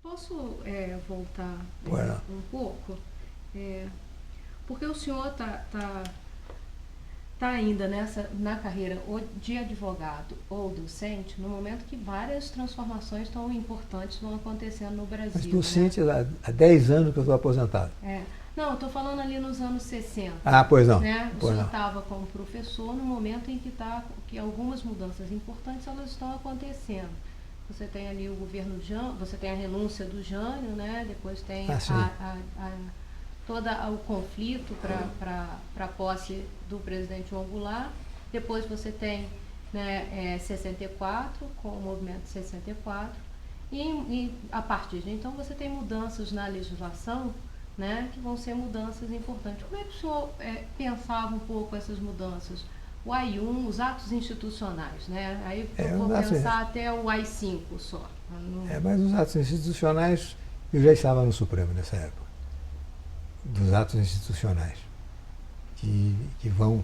Posso voltar Bueno. um pouco? Porque o senhor está ainda na carreira ou de advogado ou docente, no momento que várias transformações tão importantes vão acontecendo no Brasil. Mas docente, né? Há 10 anos que eu estou aposentado. Não, eu estou falando ali nos anos 60. Ah, pois não. Né? O Pois senhor não. estava como professor no momento em que algumas mudanças importantes elas estão acontecendo. Você tem ali o governo Jânio, você tem a renúncia do Jânio, né? Depois tem todo o conflito para a posse do presidente João Goulart. Depois você tem, né, 64, com o movimento 64. E a partir de então você tem mudanças na legislação, né, que vão ser mudanças importantes. Como é que o senhor pensava um pouco essas mudanças? O AI-1, os atos institucionais, né? Aí eu vou pensar até o AI-5 só. Mas os atos institucionais, eu já estava no Supremo nessa época, dos atos institucionais, que vão...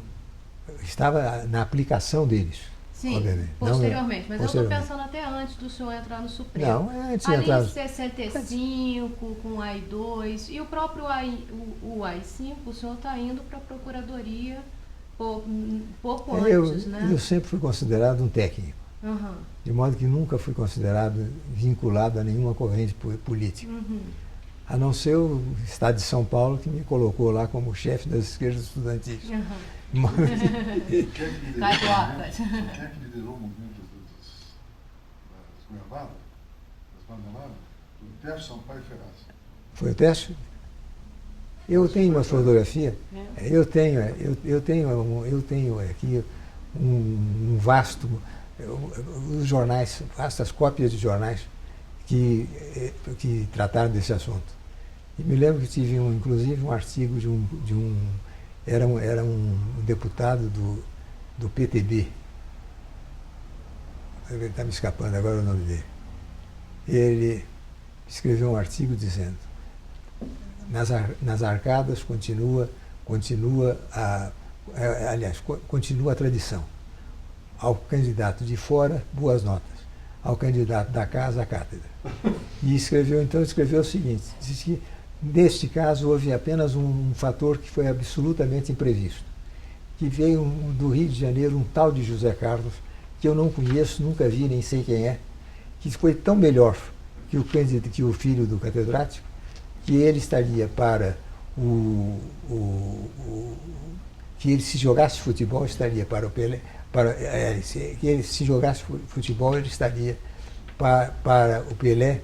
Estava na aplicação deles. Sim, obviamente. Posteriormente. Mas eu estou pensando até antes do senhor entrar no Supremo. Não, antes de ali entrar... em 65, com o AI-2, e o próprio o AI-5, o senhor está indo para a Procuradoria pouco antes, né? Eu sempre fui considerado um técnico. Uhum. De modo que nunca fui considerado vinculado a nenhuma corrente política. Uhum. A não ser o Estado de São Paulo, que me colocou lá como chefe das esquerdas estudantis. Uhum. Mas... Quem é que liderou o movimento das goiabadas, das bandanadas? O Tércio Sampaio Ferraz. Foi o Tércio? Eu tenho uma fotografia, eu tenho aqui um vasto, os jornais, vastas cópias de jornais que trataram desse assunto. E me lembro que tive inclusive um artigo era um deputado do PTB, está me escapando agora o nome dele. Ele escreveu um artigo dizendo: nas arcadas continua a tradição. Ao candidato de fora, boas notas. Ao candidato da casa, a cátedra. E escreveu o seguinte: disse que neste caso houve apenas um fator que foi absolutamente imprevisto, que veio do Rio de Janeiro um tal de José Carlos, que eu não conheço, nunca vi, nem sei quem é, que foi tão melhor que o filho do catedrático, que ele estaria para que ele, se jogasse futebol, estaria para o Pelé, que ele, se jogasse futebol, ele estaria para o Pelé,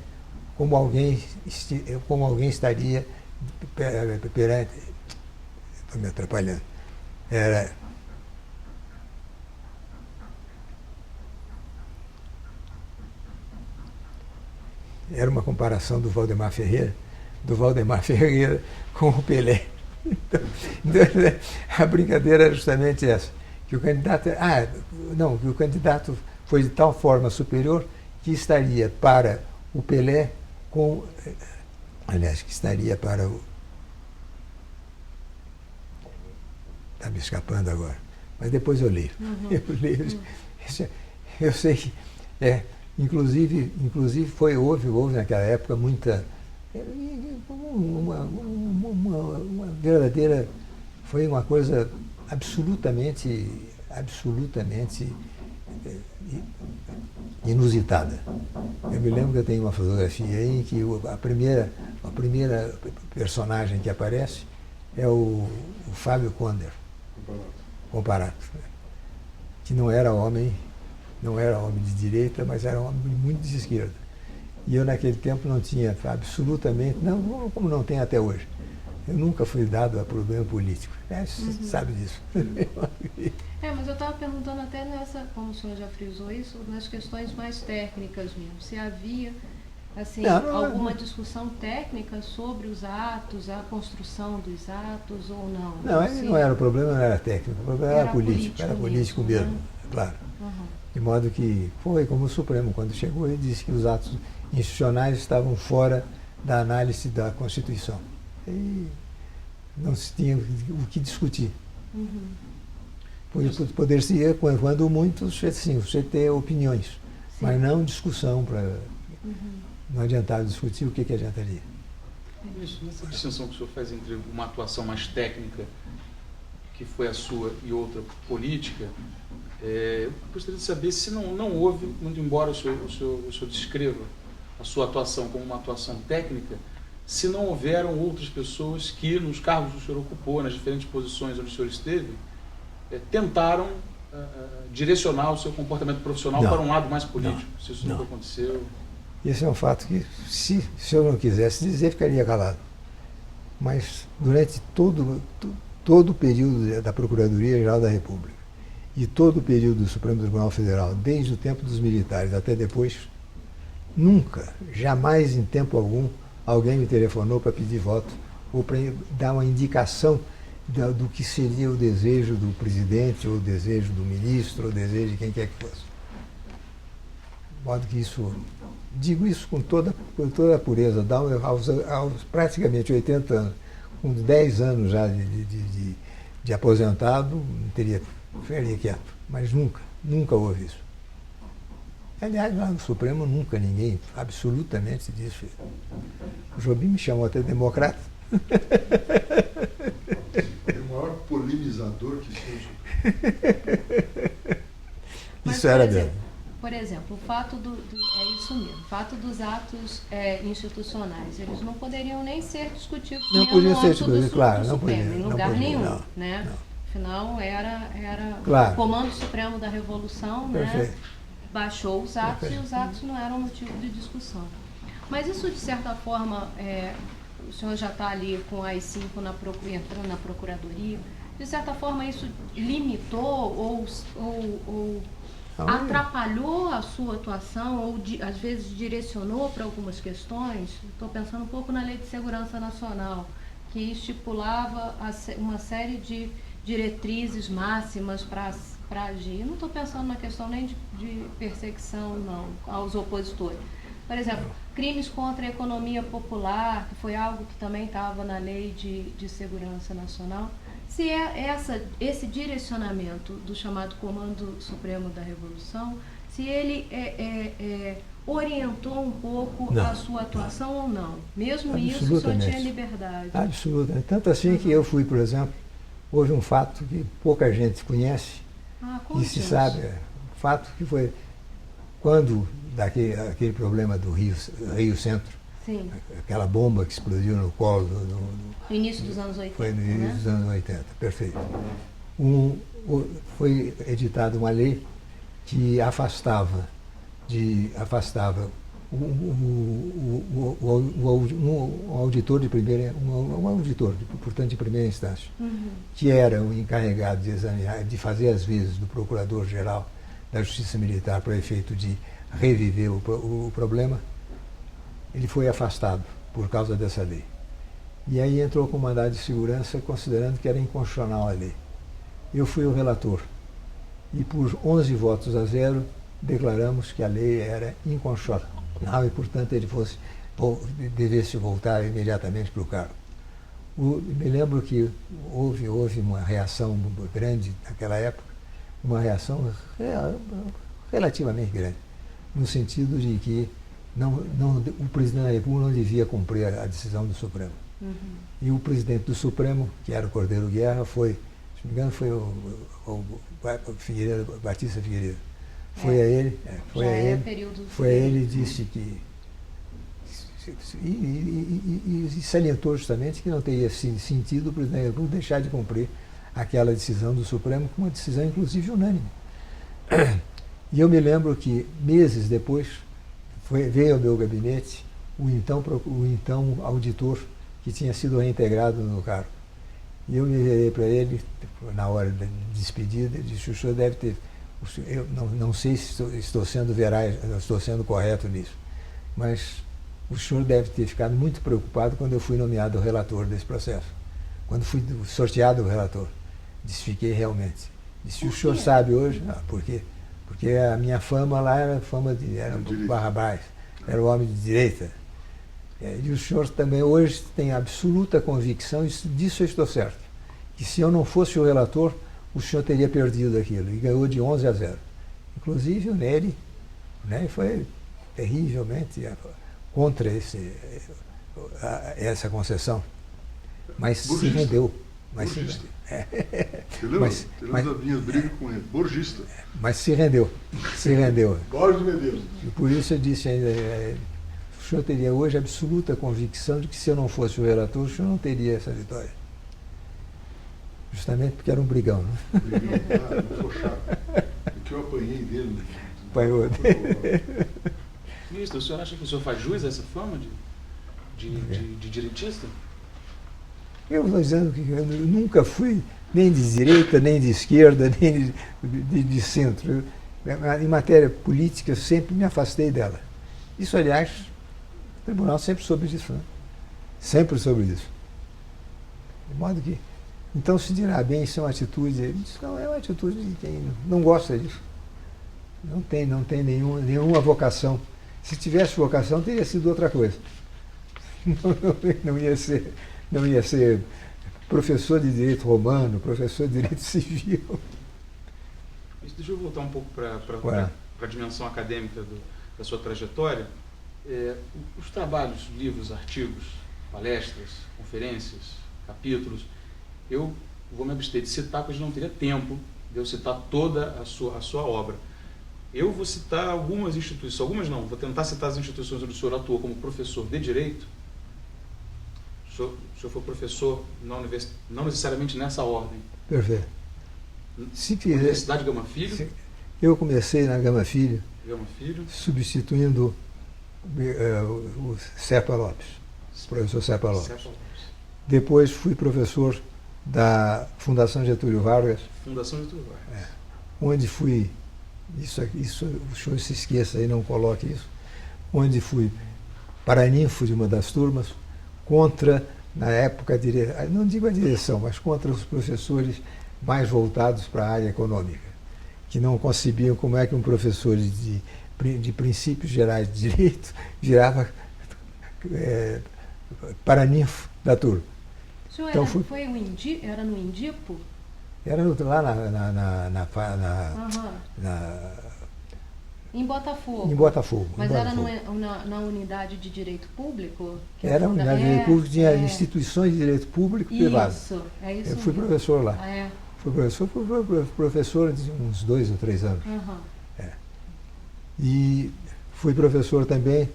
como alguém estaria perante... Estou me atrapalhando. Era uma comparação do Valdemar Ferreira com o Pelé. Então, a brincadeira era justamente essa, que o candidato foi de tal forma superior que estaria para o Pelé que estaria para o... Está me escapando agora, mas depois eu leio. Uhum. Eu leio. Eu sei que inclusive houve naquela época muita... uma verdadeira... Foi uma coisa absolutamente inusitada. Eu me lembro que eu tenho uma fotografia aí em que a primeira personagem que aparece é o Fábio Conder, Comparato, que não era homem de direita, mas era homem muito de esquerda. E eu naquele tempo não tinha absolutamente, não, como não tem até hoje. Eu nunca fui dado a problema político. Você sabe disso. Mas eu estava perguntando até como o senhor já frisou isso, nas questões mais técnicas mesmo. Se havia alguma discussão técnica sobre os atos, a construção dos atos ou não? Não era o problema, não era técnico, o problema era político. Era político mesmo, né? Claro. Uhum. De modo que foi como o Supremo, quando chegou, ele disse que os atos institucionais estavam fora da análise da Constituição. E não se tinha o que discutir. Uhum. Poder-se-ia, quando muito, você ter opiniões, mas não discussão para... Uhum. não adiantava discutir, o que adiantaria? Nessa distinção que o senhor faz entre uma atuação mais técnica, que foi a sua, e outra política, eu gostaria de saber se não houve, muito embora o senhor descreva a sua atuação como uma atuação técnica, se não houveram outras pessoas que, nos cargos que o senhor ocupou, nas diferentes posições onde o senhor esteve, tentaram direcionar o seu comportamento profissional para um lado mais político, se isso nunca aconteceu. Esse é um fato que, se eu não quisesse dizer, ficaria calado. Mas durante todo o período da Procuradoria-Geral da República e todo o período do Supremo Tribunal Federal, desde o tempo dos militares até depois, nunca, jamais em tempo algum, alguém me telefonou para pedir voto ou para dar uma indicação do que seria o desejo do presidente, ou o desejo do ministro, ou o desejo de quem quer que fosse. De modo que isso, digo isso com toda a pureza, aos praticamente 80 anos, com 10 anos já de aposentado, ficaria quieto, mas nunca houve isso. Aliás, lá no Supremo nunca ninguém absolutamente disse. O Jobim me chamou até democrata. É o maior polemizador que seja. Isso era mesmo. Por exemplo, o fato é isso mesmo, o fato dos atos institucionais, eles não poderiam nem ser discutidos não podiam ser discutidos, claro, não podia, em lugar nenhum, não, né? Não. Afinal, era claro. O Comando Supremo da Revolução, né? Baixou os atos. Perfeito. E os atos não eram motivo de discussão. Mas isso, de certa forma, o senhor já está ali com a AI-5 entrando na Procuradoria, de certa forma isso limitou ou atrapalhou a sua atuação ou, às vezes, direcionou para algumas questões? Estou pensando um pouco na Lei de Segurança Nacional, que estipulava uma série de diretrizes máximas para agir. Eu não estou pensando na questão nem de perseguição, não, aos opositores. Por exemplo, crimes contra a economia popular, que foi algo que também estava na Lei de Segurança Nacional. Se esse direcionamento do chamado Comando Supremo da Revolução, se ele orientou um pouco a sua atuação ou não? Mesmo isso, o senhor tinha liberdade? Absolutamente. Tanto assim que eu fui, por exemplo, houve um fato que pouca gente conhece, e se sabe, o fato que foi quando aquele problema do Rio Centro, sim, aquela bomba que explodiu no colo. No início dos anos 80. Foi no início dos anos 80, perfeito. Foi editada uma lei que afastava um auditor de primeira, portanto, de primeira instância, que era o encarregado de examinar, de fazer as vezes do Procurador-Geral da Justiça Militar para o efeito de reviver o problema. Ele foi afastado por causa dessa lei. E aí entrou com mandado de segurança, considerando que era inconstitucional a lei. Eu fui o relator. E por 11 votos a 0, declaramos que a lei era inconstitucional e, portanto, ele devesse voltar imediatamente para o cargo. Me lembro que houve uma reação grande naquela época, uma reação relativamente grande, no sentido de que o presidente da República não devia cumprir a decisão do Supremo. E o presidente do Supremo, que era o Cordeiro Guerra, se não me engano, foi o Batista Figueiredo. Foi a ele e disse que e salientou justamente que não teria sentido o presidente da República deixar de cumprir aquela decisão do Supremo, com uma decisão inclusive unânime. E eu me lembro que meses depois veio ao meu gabinete o então auditor que tinha sido reintegrado no cargo. E eu me virei para ele, na hora da despedida, e disse: o senhor deve ter... Eu não sei se estou sendo veraz, estou sendo correto nisso, mas o senhor deve ter ficado muito preocupado quando eu fui nomeado relator desse processo. Quando fui sorteado o relator. Disse: fiquei realmente. Disse: o senhor sabe hoje? Por quê? Porque a minha fama lá era Barrabás, era o homem de direita. E o senhor também hoje tem absoluta convicção, disso eu estou certo, que se eu não fosse o relator, o senhor teria perdido aquilo, e ganhou de 11 a 0. Inclusive o Nery foi terrivelmente contra essa concessão, mas Borgista. se rendeu. Borgista. Você lembra? Você lembra das minhas brigas com ele? Borgista. Mas se rendeu. Borges de Medeiros. E por isso eu disse ainda, o senhor teria hoje absoluta convicção de que se eu não fosse o relator, o senhor não teria essa vitória. Justamente porque era um brigão, né? Brigão, não foi chato. Porque eu apanhei dele. Apanhou. Ministro, o senhor acha que o senhor faz jus a essa fama de direitista? Eu estou dizendo que eu nunca fui nem de direita, nem de esquerda, nem de centro. Em matéria política, eu sempre me afastei dela. Isso, aliás, o tribunal sempre soube disso, né? Sempre soube disso. De modo que, então se dirá bem, isso é uma atitude. Eu disse, não, é uma atitude de quem não gosta disso. Não tem nenhuma vocação. Se tivesse vocação, teria sido outra coisa. Não ia ser professor de direito romano, professor de direito civil. Deixa eu voltar um pouco para a dimensão acadêmica da sua trajetória. Os trabalhos, livros, artigos, palestras, conferências, capítulos, eu vou me abster de citar, porque não teria tempo de eu citar toda a sua obra. Eu vou citar algumas instituições, algumas não, vou tentar citar as instituições onde o senhor atuou como professor de Direito. O senhor foi professor não necessariamente nessa ordem. Perfeito. Universidade Gama Filho. Eu comecei na Gama Filho, substituindo o Serpa Lopes, o professor Serpa Lopes. Depois fui professor da Fundação Getúlio Vargas. Fundação Getúlio Vargas. Onde fui, isso o senhor se esqueça aí, não coloque isso, onde fui paraninfo de uma das turmas, contra, na época, não digo a direção, mas contra os professores mais voltados para a área econômica, que não concebiam como é que um professor de princípios gerais de direito virava paraninfo da turma. O senhor Então, era no Indipo? Era lá em Botafogo. Em Botafogo. Mas era na unidade de direito público? Era a unidade de direito público, tinha instituições de direito público e privado. Isso, é isso. Eu fui professor lá. Fui professor de uns 2 ou 3 anos. E fui professor também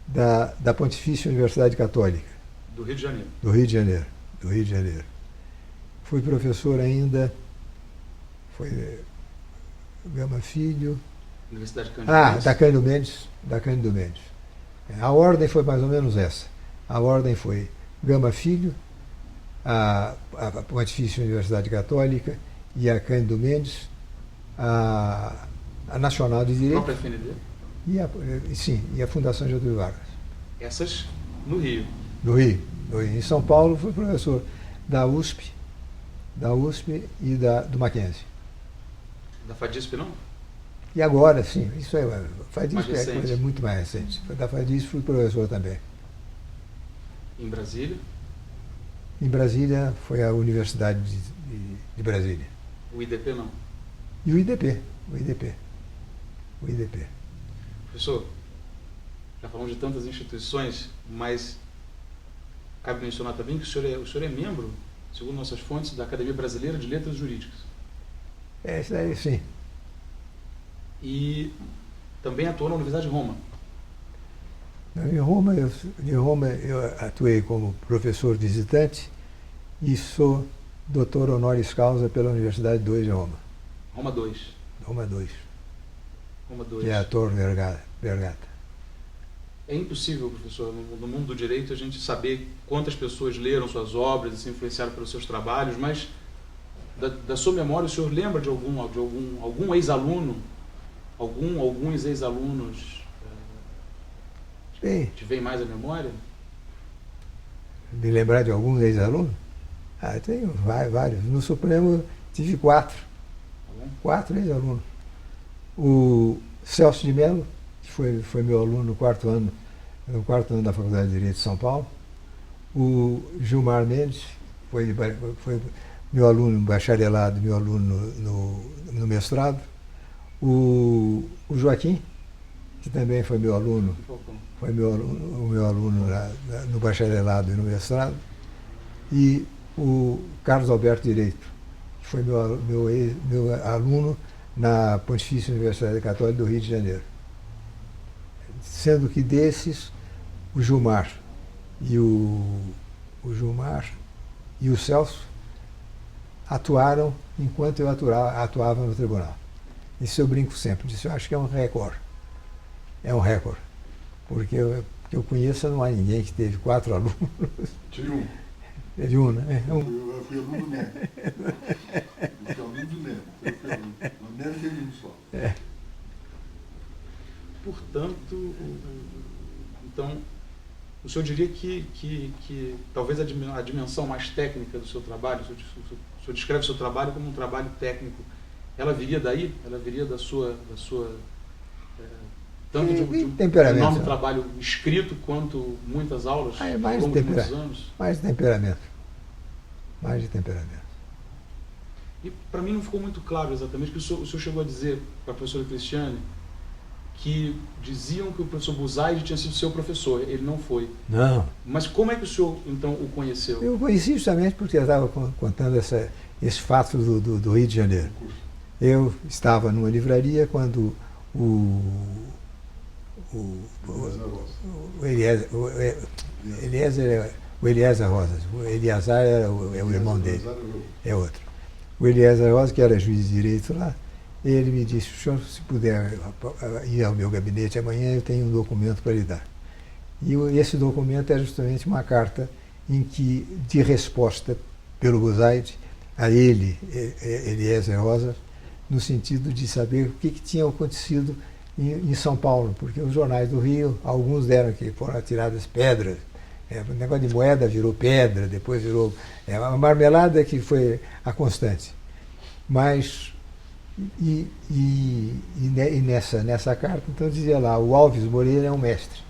da Pontifícia Universidade Católica. Do Rio de Janeiro. Do Rio de Janeiro. Fui professor ainda, foi Gama Filho. Universidade Cândido Mendes. Da Cândido Mendes. A ordem foi mais ou menos essa. A ordem foi Gama Filho, a Pontifícia Universidade Católica e a Cândido Mendes, a Nacional de Direito. A própria FND? E a Fundação Getúlio Vargas. Essas no Rio? No Rio. Em São Paulo fui professor da USP e do Mackenzie. Da FADISP não? E agora, sim, isso FADISP é coisa muito mais recente. Da FADISP fui professor também. Em Brasília? Em Brasília foi a Universidade de Brasília. O IDP não? E o IDP. Professor, já falamos de tantas instituições, mas cabe mencionar também que o senhor é membro, segundo nossas fontes, da Academia Brasileira de Letras Jurídicas. Isso daí sim. E também atuou na Universidade de Roma. Em Roma eu atuei como professor visitante e sou doutor honoris causa pela Universidade 2 de Roma. Roma 2. Roma 2. Roma 2. Que é a Torre Vergata. É impossível, professor, no mundo do direito, a gente saber quantas pessoas leram suas obras e se influenciaram pelos seus trabalhos, mas da sua memória, o senhor lembra de algum ex-aluno, alguns ex-alunos te vem mais à memória? De lembrar de alguns ex-alunos? Tenho vários. No Supremo tive 4. Tá bom? 4 ex-alunos. O Celso de Mello, que foi meu aluno no quarto ano da Faculdade de Direito de São Paulo. O Gilmar Mendes, foi meu aluno no bacharelado, meu aluno no mestrado. O Joaquim, que também foi meu aluno, foi o meu aluno no bacharelado e no mestrado, e o Carlos Alberto Direito, que foi meu aluno na Pontifícia Universidade Católica do Rio de Janeiro. Sendo que desses, o Gilmar e o Celso atuaram enquanto eu atuava no tribunal. Isso eu brinco sempre, disso eu acho que é um recorde. É um recorde. Porque eu conheço, não há ninguém que teve 4 alunos. Tive um. Teve um, né? Eu fui aluno do Neto. Eu fui aluno do Neto. Eu fui aluno. O Neto teve um só. É. Portanto, então, o senhor diria que talvez a dimensão mais técnica do seu trabalho, o senhor descreve o seu trabalho como um trabalho técnico, ela viria daí? Ela viria da sua tanto de um enorme trabalho escrito quanto muitas aulas ao longo de muitos anos? Mais de temperamento. Mais de temperamento. E para mim não ficou muito claro exatamente, porque o senhor chegou a dizer para a professora Cristiane que diziam que o professor Buzaide tinha sido seu professor, ele não foi. Não. Mas como é que o senhor, então, o conheceu? Eu conheci justamente porque eu estava contando esse fato do Rio de Janeiro. Eu estava numa livraria quando o Eliezer Rosas, o Eliazar é o irmão dele, é outro. O Eliezer Rosas, que era juiz de direito lá, ele me disse: senhor, se puder ir ao meu gabinete amanhã, eu tenho um documento para lhe dar. E esse documento é justamente uma carta de resposta pelo Buzaide a ele, Eliezer Rosas, no sentido de saber o que tinha acontecido em São Paulo, porque os jornais do Rio, alguns deram que foram atiradas pedras, o negócio de moeda virou pedra, depois virou a marmelada que foi a constante. Mas, nessa carta, então dizia lá: o Alves Moreira é um mestre.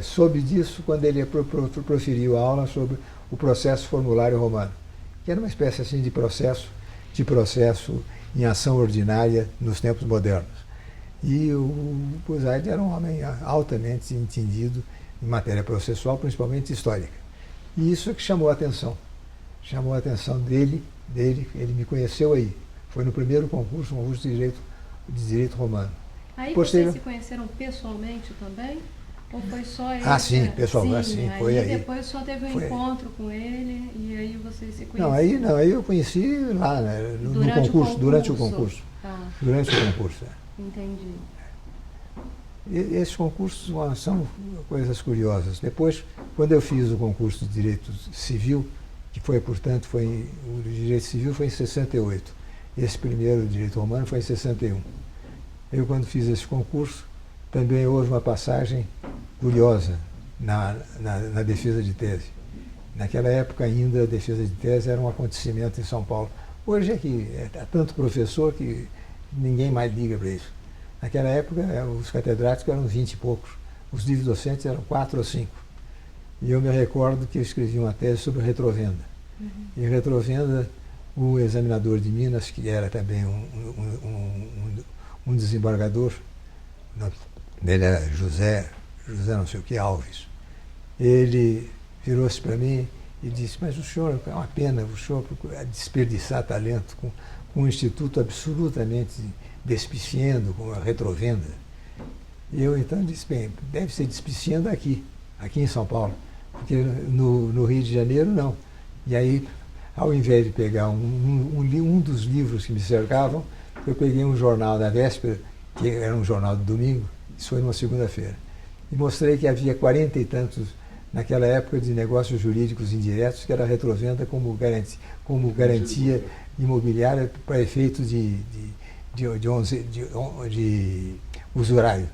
Soube disso quando ele proferiu a aula sobre o processo formulário romano, que era uma espécie assim de processo em ação ordinária nos tempos modernos. E o Buzaide era um homem altamente entendido em matéria processual, principalmente histórica. E isso é que chamou a atenção. Chamou a atenção dele, ele me conheceu aí. Foi no primeiro concurso de direito romano. Aí vocês se conheceram pessoalmente também? Ou foi só ele? Sim, pessoalmente, sim, foi aí. Depois só teve um encontro com ele e aí vocês se conheceram? Não, aí eu conheci lá, né, durante o concurso. Ah. Durante o concurso. Entendi. Esses concursos são coisas curiosas. Depois, quando eu fiz o concurso de Direito Civil, que foi, portanto, o Direito Civil foi em 68. Esse primeiro Direito Romano foi em 61. Eu, quando fiz esse concurso, também houve uma passagem curiosa na defesa de tese. Naquela época ainda a defesa de tese era um acontecimento em São Paulo. Hoje é que há tanto professor que ninguém mais liga para isso. Naquela época os catedráticos eram 20 e poucos, os livros docentes eram 4 ou 5. E eu me recordo que eu escrevi uma tese sobre retrovenda. Uhum. E retrovenda, o examinador de Minas, que era também um desembargador, ele era José não sei o que, Alves. Ele virou-se para mim e disse: mas o senhor, é uma pena o senhor desperdiçar talento com um instituto absolutamente despiciando, com a retrovenda. E eu então disse: bem, deve ser despiciando aqui em São Paulo, porque no Rio de Janeiro não. E aí, ao invés de pegar um dos livros que me cercavam, eu peguei um jornal da véspera, que era um jornal de domingo, isso foi numa segunda-feira, e mostrei que havia 40 e tantos, naquela época, de negócios jurídicos indiretos, que era a retrovenda como garantia imobiliária para efeitos de usurário.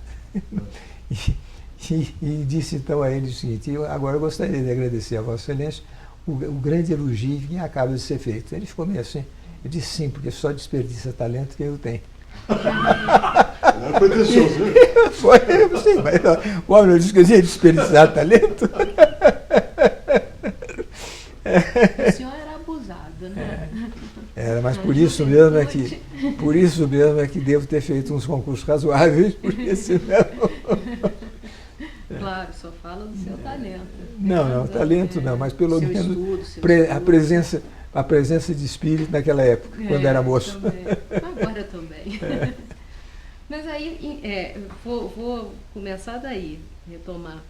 E disse então a ele o seguinte: agora eu gostaria de agradecer a Vossa Excelência o grande elogio que acaba de ser feito. Ele ficou meio assim. Eu disse: sim, porque só desperdiça talento que eu tenho. Não foi delicioso, né? Foi, sim, mas o homem não disse que eu ia desperdiçar talento. O senhor era abusado, né? Era, mas por isso mesmo é que devo ter feito uns concursos razoáveis, porque senão... Claro, só fala do seu talento. Não, talento não, mas pelo menos a presença de espírito naquela época, quando era moço. Também. Agora também. Mas aí, vou começar daí, retomar.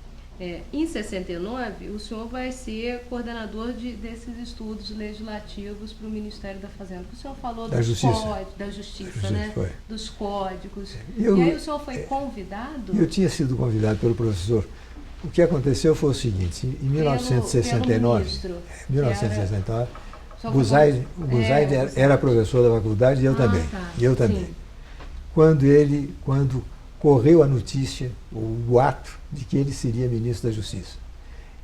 Em 69, o senhor vai ser coordenador desses estudos legislativos para o Ministério da Fazenda. O senhor falou da Justiça, né? Foi. Dos códigos. E aí o senhor foi convidado? Eu tinha sido convidado pelo professor. O que aconteceu foi o seguinte, em 1969, o Buzaide era professor da faculdade e eu também. Sim. Quando correu a notícia, o boato, de que ele seria ministro da Justiça.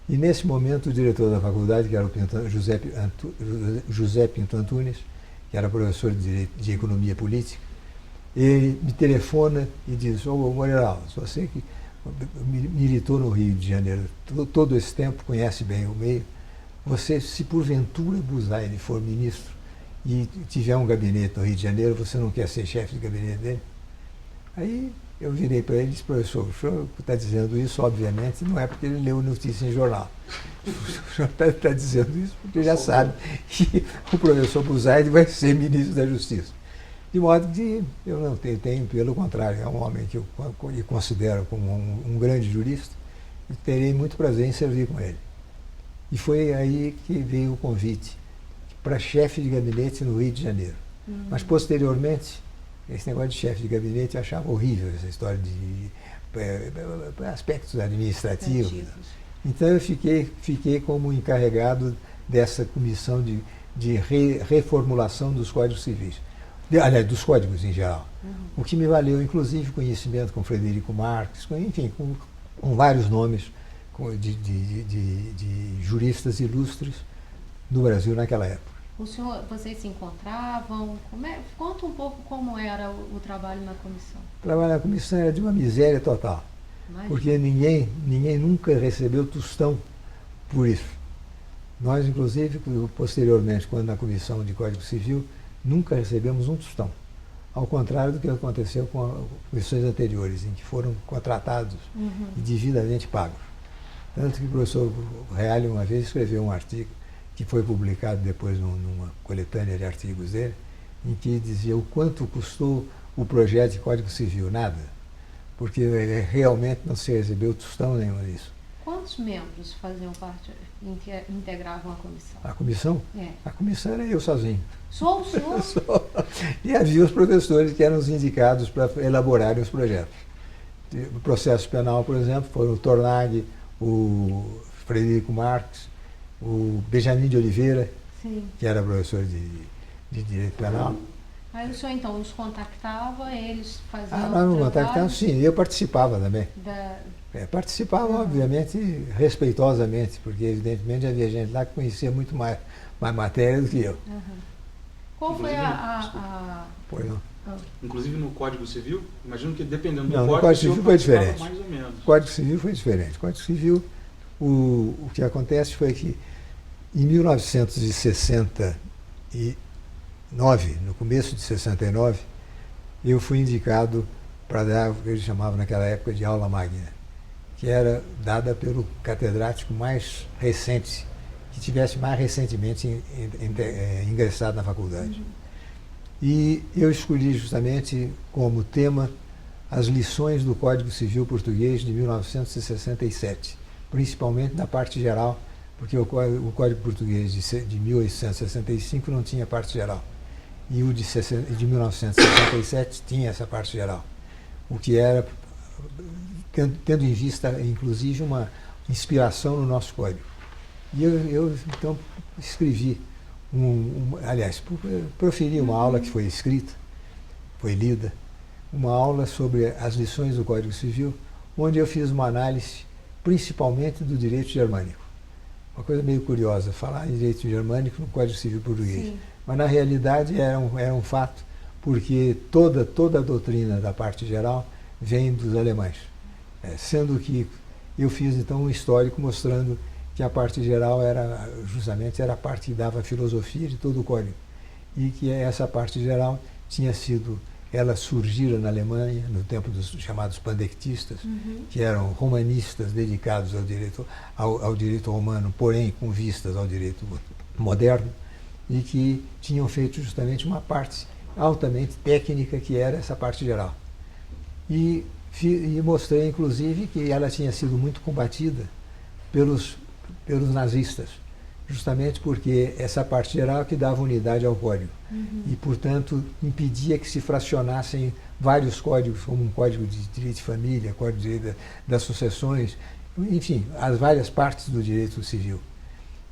E nesse momento o diretor da faculdade, que era o José Pinto Antunes, que era professor de Economia Política, ele me telefona e diz: Moreira, você que militou no Rio de Janeiro todo esse tempo, conhece bem o meio, você, se porventura Buzaide for ministro e tiver um gabinete no Rio de Janeiro, você não quer ser chefe de gabinete dele? Aí eu virei para ele e disse: professor, o senhor está dizendo isso, obviamente, não é porque ele leu notícia em jornal. O senhor está dizendo isso porque já sabe que o professor Buzaide vai ser ministro da Justiça. De modo que eu não tenho, pelo contrário, é um homem que eu considero como um grande jurista e terei muito prazer em servir com ele. E foi aí que veio o convite para chefe de gabinete no Rio de Janeiro. Mas, posteriormente, esse negócio de chefe de gabinete eu achava horrível, essa história de aspectos administrativos. Então eu fiquei como encarregado dessa comissão de reformulação dos códigos civis. Aliás, dos códigos em geral. O que me valeu, inclusive, conhecimento com Frederico Marques, enfim, com vários nomes de juristas ilustres no Brasil naquela época. Vocês se encontravam? Conta um pouco como era o trabalho na comissão. O trabalho na comissão era de uma miséria total. Imagina. Porque ninguém nunca recebeu tostão por isso. Nós, inclusive, posteriormente, quando na comissão de Código Civil, nunca recebemos um tostão. Ao contrário do que aconteceu com as comissões anteriores, em que foram contratados e devidamente pagos. Tanto que o professor Reale uma vez escreveu um artigo que foi publicado depois numa coletânea de artigos dele, em que dizia o quanto custou o projeto de Código Civil. Nada. Porque realmente não se recebeu tostão nenhum disso. Quantos membros faziam parte, integravam a comissão? A comissão? A comissão era eu sozinho. Só o senhor? E havia os professores que eram os indicados para elaborarem os projetos. O processo penal, por exemplo, foram o Tornag, o Frederico Marques, o Benjamin de Oliveira, que era professor de Direito Penal. Aí o senhor, então, os contactava, eles faziam nós não contactávamos, sim, eu participava também. Participava, obviamente, respeitosamente, porque, evidentemente, havia gente lá que conhecia muito mais matéria do que eu. Qual foi Pois não. Inclusive no Código Civil, imagino que dependendo do Não, Código no Código Civil foi diferente. Mais ou menos. O Código Civil foi diferente. O Código Civil, o que acontece foi que em 1969, no começo de 69, eu fui indicado para dar o que eles chamavam naquela época de aula magna, que era dada pelo catedrático mais recente, que tivesse mais recentemente ingressado na faculdade. E eu escolhi justamente como tema as lições do Código Civil Português de 1967, principalmente na parte geral, porque o Código Português de 1865 não tinha parte geral, e o de 1967 tinha essa parte geral, o que era, tendo em vista, inclusive, uma inspiração no nosso Código. E eu então, escrevi, aliás, proferi uma aula que foi escrita, foi lida, uma aula sobre as lições do Código Civil, onde eu fiz uma análise principalmente do direito germânico. Uma coisa meio curiosa, falar em direito germânico no Código Civil português. Sim. Mas, na realidade, era um fato, porque toda a doutrina da parte geral vem dos alemães. Sendo que eu fiz, então, um histórico mostrando que a parte geral era a parte que dava a filosofia de todo o Código. E que essa parte geral tinha sido elas surgiram na Alemanha no tempo dos chamados pandectistas, que eram romanistas dedicados ao direito romano, porém com vistas ao direito moderno, e que tinham feito justamente uma parte altamente técnica, que era essa parte geral. E mostrei, inclusive, que ela tinha sido muito combatida pelos nazistas, justamente porque essa parte geral que dava unidade ao código. E, portanto, impedia que se fracionassem vários códigos, como um código de direito de família, código de direito das sucessões, enfim, as várias partes do direito civil.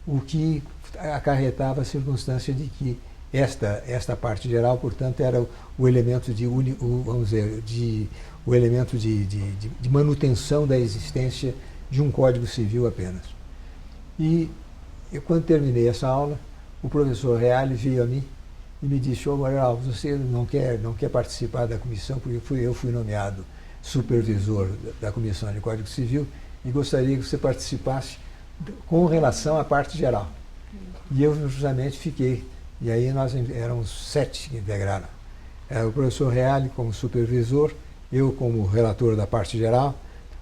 O que acarretava a circunstância de que esta parte geral, portanto, era o elemento o elemento de manutenção da existência de um código civil apenas. E quando terminei essa aula, o professor Reale veio a mim e me disse: "Ô, Moral, você não quer participar da comissão, porque eu fui nomeado supervisor da Comissão de Código Civil e gostaria que você participasse com relação à parte geral." E eu justamente fiquei. E aí nós éramos 7 que integraram. Era o professor Reale como supervisor, eu como relator da parte geral,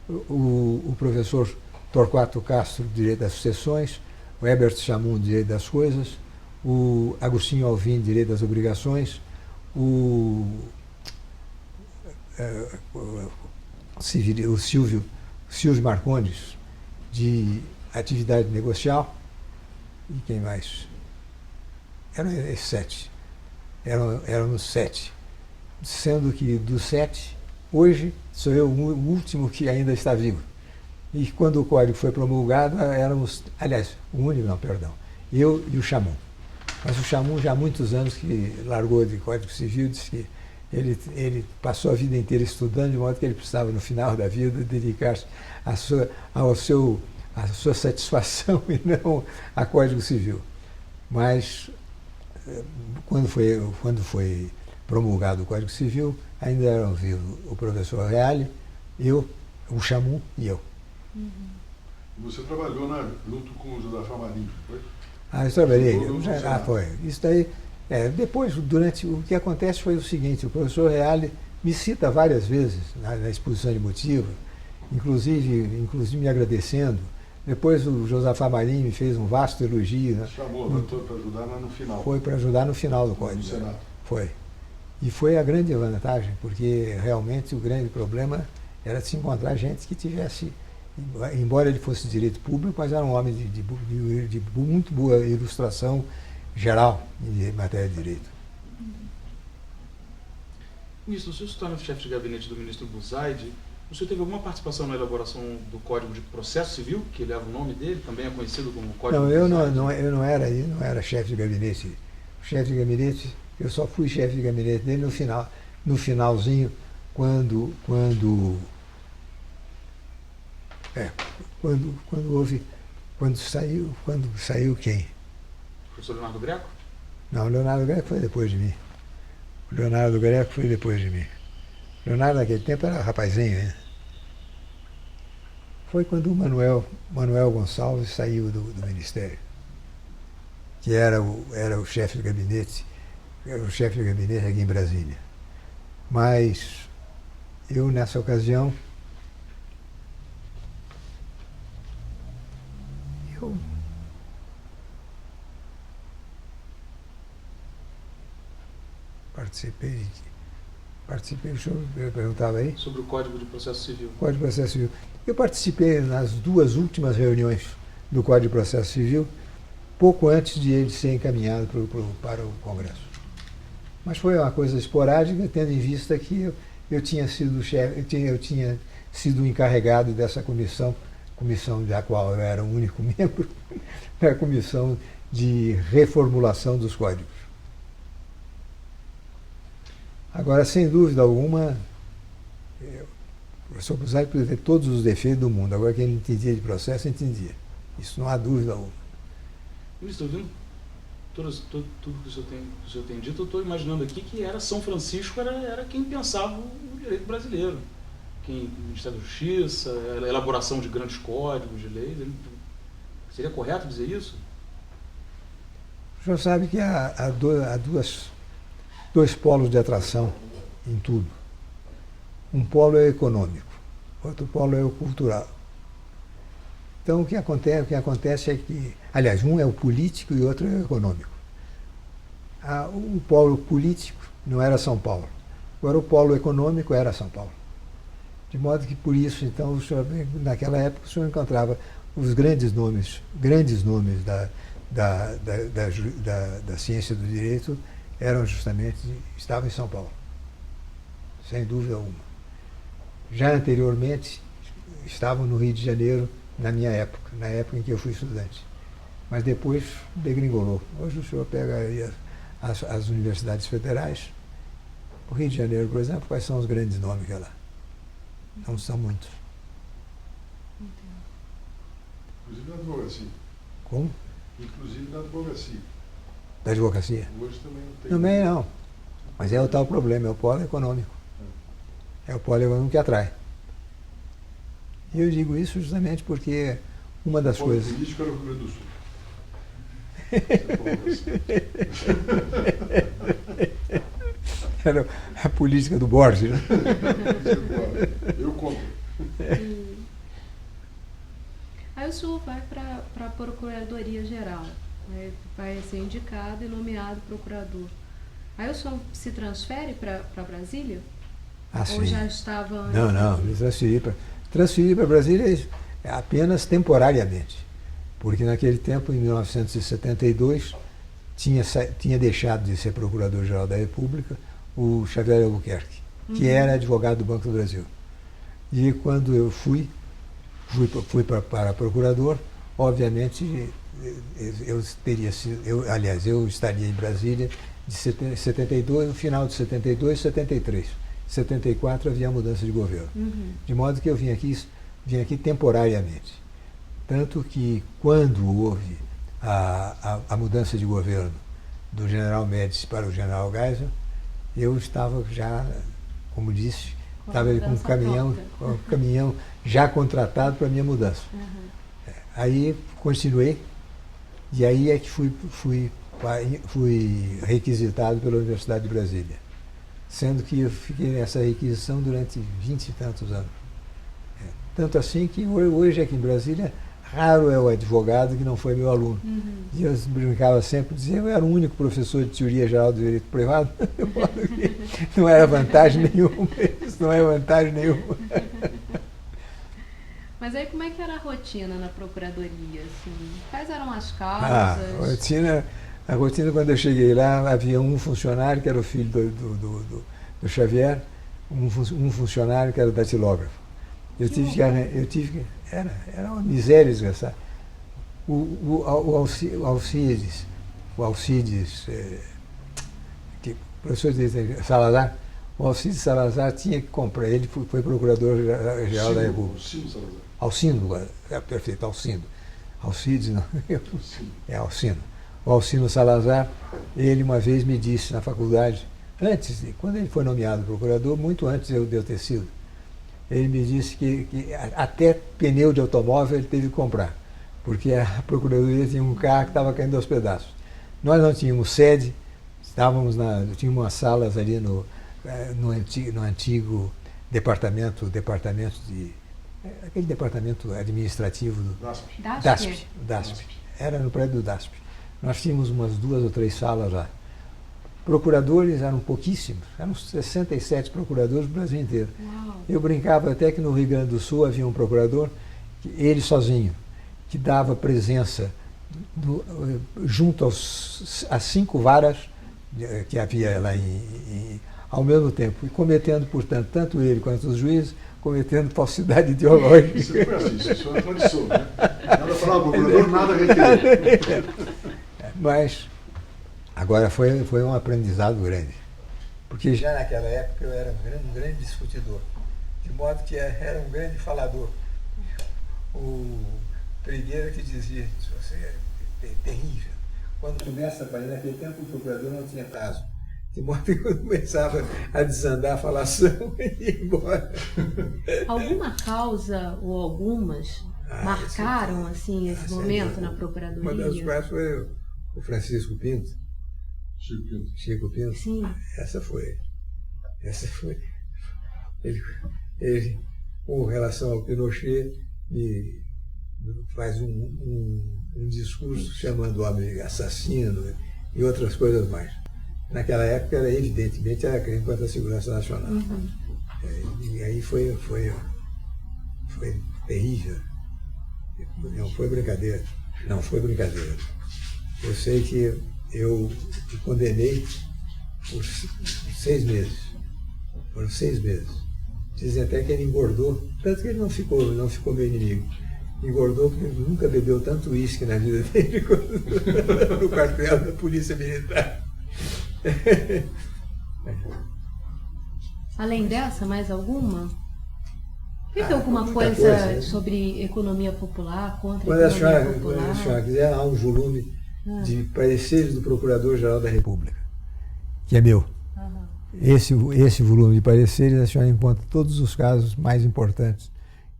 o professor Torquato Castro, Direito das Sucessões, o Herbert Chamum, Direito das Coisas, o Agostinho Alvim, Direito das Obrigações, o Silvio Marcondes, de Atividade Negocial, e quem mais? Eram esses 7. Éramos 7. Sendo que dos 7, hoje sou eu o último que ainda está vivo. E quando o código foi promulgado, éramos, aliás, o único, não, perdão, eu e o Chamum. Mas o Chamum já há muitos anos que largou de Código Civil, disse que ele passou a vida inteira estudando, de modo que ele precisava, no final da vida, dedicar-se à sua satisfação e não a Código Civil. Mas, quando foi promulgado o Código Civil, ainda eram vivos o professor Reale, eu, o Chamum e eu. Você trabalhou junto com o Josafá Marinho, foi? Eu trabalhei. Foi. Isso daí, depois, o que acontece foi o seguinte: o professor Reale me cita várias vezes na exposição de motivo, inclusive me agradecendo. Depois o Josafá Marinho me fez um vasto elogio. Né? Chamou o doutor para ajudar no final. Foi para ajudar no final do código. No Senado. Foi. E foi a grande vantagem, porque realmente o grande problema era se encontrar gente que tivesse, embora ele fosse de direito público, mas era um homem de muito boa ilustração geral em matéria de direito. Ministro, o senhor se torna chefe de gabinete do ministro Buzaide. O senhor teve alguma participação na elaboração do Código de Processo Civil, que leva o nome dele, também é conhecido como Código de Processo Civil? Eu não era chefe de gabinete. O chefe de gabinete, eu só fui chefe de gabinete dele no finalzinho, quando saiu quem? O professor Leonardo Greco? Não, o Leonardo Greco foi depois de mim. Leonardo, naquele tempo, era rapazinho, né? Foi quando o Manuel Gonçalves saiu do Ministério, que era o chefe de gabinete, aqui em Brasília. Mas eu, nessa ocasião, participei, o senhor perguntava aí? Sobre o Código de Processo Civil. Código de Processo Civil. Eu participei nas 2 últimas reuniões do Código de Processo Civil, pouco antes de ele ser encaminhado para o Congresso. Mas foi uma coisa esporádica, tendo em vista que eu tinha sido chefe, eu tinha sido encarregado dessa comissão da qual eu era o único membro, a comissão de reformulação dos códigos. Agora, sem dúvida alguma, o professor Buzaide podia ter todos os defeitos do mundo. Agora, quem entendia de processo, entendia. Isso não há dúvida alguma. Ministro, ouvindo tudo que o senhor tem dito, eu estou imaginando aqui que São Francisco era quem pensava o direito brasileiro. O Ministério da Justiça, a elaboração de grandes códigos de leis. Seria correto dizer isso? O senhor sabe que há dois polos de atração em tudo. Um polo é o econômico, outro polo é o cultural. Então o que acontece é que, aliás, um é o político e o outro é o econômico. O polo político não era São Paulo, agora o polo econômico era São Paulo. De modo que, por isso, então, naquela época, o senhor encontrava os grandes nomes da ciência do direito estavam em São Paulo, sem dúvida alguma. Já anteriormente, estavam no Rio de Janeiro, na época em que eu fui estudante. Mas depois degringolou. Hoje o senhor pega aí as universidades federais, o Rio de Janeiro, por exemplo, quais são os grandes nomes que é lá? Não são muitos. Inclusive na advocacia. Como? Inclusive na advocacia. Da advocacia? Hoje também não tem. Também não. Mas é o tal problema, é o polo econômico. É o polo econômico que atrai. E eu digo isso justamente porque uma das coisas... O político era o Rio Grande do Sul. Era a política do Borges, né? Eu compro. Aí o senhor vai para a Procuradoria Geral, né? Vai ser indicado e nomeado procurador. Aí o senhor se transfere para Brasília? Sim. Ou já estava... Não, me transferi para Brasília apenas temporariamente. Porque naquele tempo, em 1972, tinha deixado de ser Procurador-Geral da República o Xavier Albuquerque, que era advogado do Banco do Brasil. E quando eu fui para procurador, obviamente eu estaria em Brasília de 72, no final de 72 e 73. Em 74 havia a mudança de governo. De modo que eu vim aqui temporariamente. Tanto que quando houve a mudança de governo do general Médici para o general Geisel, eu estava já, como disse, estava com um caminhão já contratado para a minha mudança. Aí continuei, e aí é que fui requisitado pela Universidade de Brasília, sendo que eu fiquei nessa requisição durante 20 e tantos anos. Tanto assim que hoje aqui em Brasília, raro é o advogado que não foi meu aluno. E eu brincava sempre, dizia, eu era o único professor de teoria geral do direito privado. Não era vantagem nenhuma, isso não é vantagem nenhuma. Mas aí como é que era a rotina na procuradoria? Assim? Quais eram as causas? A rotina, quando eu cheguei lá, havia um funcionário que era o filho do Xavier, um funcionário que era datilógrafo. Era uma miséria desgraçada. O Alcides, o professor Salazar, o Alcides Salazar tinha que comprar, ele foi procurador-geral da República. Alcindo, perfeito, Alcindo. Alcides não, é Alcindo. O Alcindo Salazar, ele uma vez me disse na faculdade, quando ele foi nomeado procurador, muito antes de eu ter sido, ele me disse que até pneu de automóvel ele teve que comprar, porque a Procuradoria tinha um carro que estava caindo aos pedaços. Nós não tínhamos sede, tínhamos umas salas ali no antigo departamento aquele departamento administrativo do DASP. Era no prédio do DASP. Nós tínhamos umas 2 ou 3 salas lá. Procuradores eram pouquíssimos, eram 67 procuradores do Brasil inteiro. Uau. Eu brincava até que no Rio Grande do Sul havia um procurador, ele sozinho, que dava presença junto às 5 varas que havia lá ao mesmo tempo, e cometendo, portanto, tanto ele quanto os juízes, cometendo falsidade ideológica. Isso foi assim, isso é uma tradição, né? Nada falava procurador, nada requerer. Mas agora foi um aprendizado grande, porque já naquela época eu era um grande discutidor, de modo que era um grande falador. O Trigueira que dizia, você é terrível. Quando começa a fazer, naquele tempo o procurador não tinha prazo, de modo que quando começava a desandar a falação, ia embora. Alguma causa ou algumas marcaram assim, esse momento na Procuradoria? Uma das quais foi o Francisco Pinto. Chico Pinto. Chico Pinto. Sim. Essa foi. Essa foi. Ele, com relação ao Pinochet, me faz um discurso chamando o homem de assassino e outras coisas mais. Naquela época, evidentemente, era crime contra a segurança nacional. E aí foi terrível. Não foi brincadeira. Não foi brincadeira. Eu sei que eu o condenei por 6 meses. Foram 6 meses. Dizem até que ele engordou, tanto que ele não ficou meu inimigo. Engordou porque ele nunca bebeu tanto uísque na vida dele quanto no quartel da Polícia Militar. Além dessa, mais alguma? Tem alguma coisa sobre economia popular, contra a economia popular? Quando a senhora quiser, há um volume de pareceres do Procurador-Geral da República, que é meu. Esse volume de pareceres, a senhora encontra todos os casos mais importantes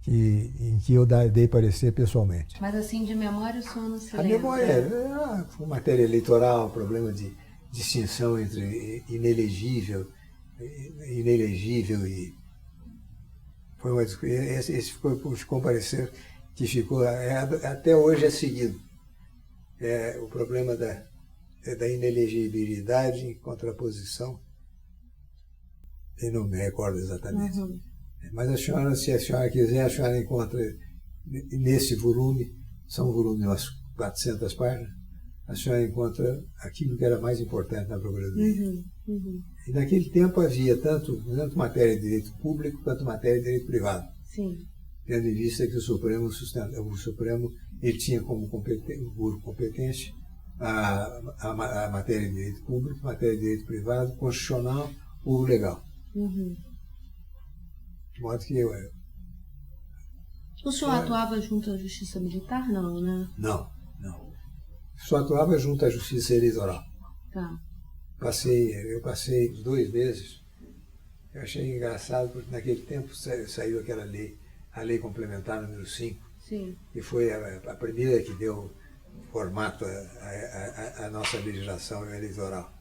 em que eu dei parecer pessoalmente. Mas assim, de memória, o senhor não se lembra? A memória é matéria eleitoral, problema de distinção entre inelegível e... Esse ficou um parecer que ficou, até hoje é seguido. É o problema da inelegibilidade em contraposição. Eu não me recordo exatamente. Mas se a senhora quiser, a senhora encontra nesse volume, são um volume de umas 400 páginas, a senhora encontra aquilo que era mais importante na Procuradoria. E naquele tempo havia tanto matéria de direito público quanto matéria de direito privado. Sim. Tendo em vista que o Supremo ele tinha como competência a matéria de direito público, matéria de direito privado, constitucional ou legal. De modo que o senhor atuava junto à Justiça Militar, não, né? Não. Só atuava junto à Justiça Eleitoral. Tá. Eu passei 2 meses. Eu achei engraçado, porque naquele tempo saiu aquela lei, a Lei Complementar número 5, Sim. que foi a primeira que deu formato à nossa legislação eleitoral.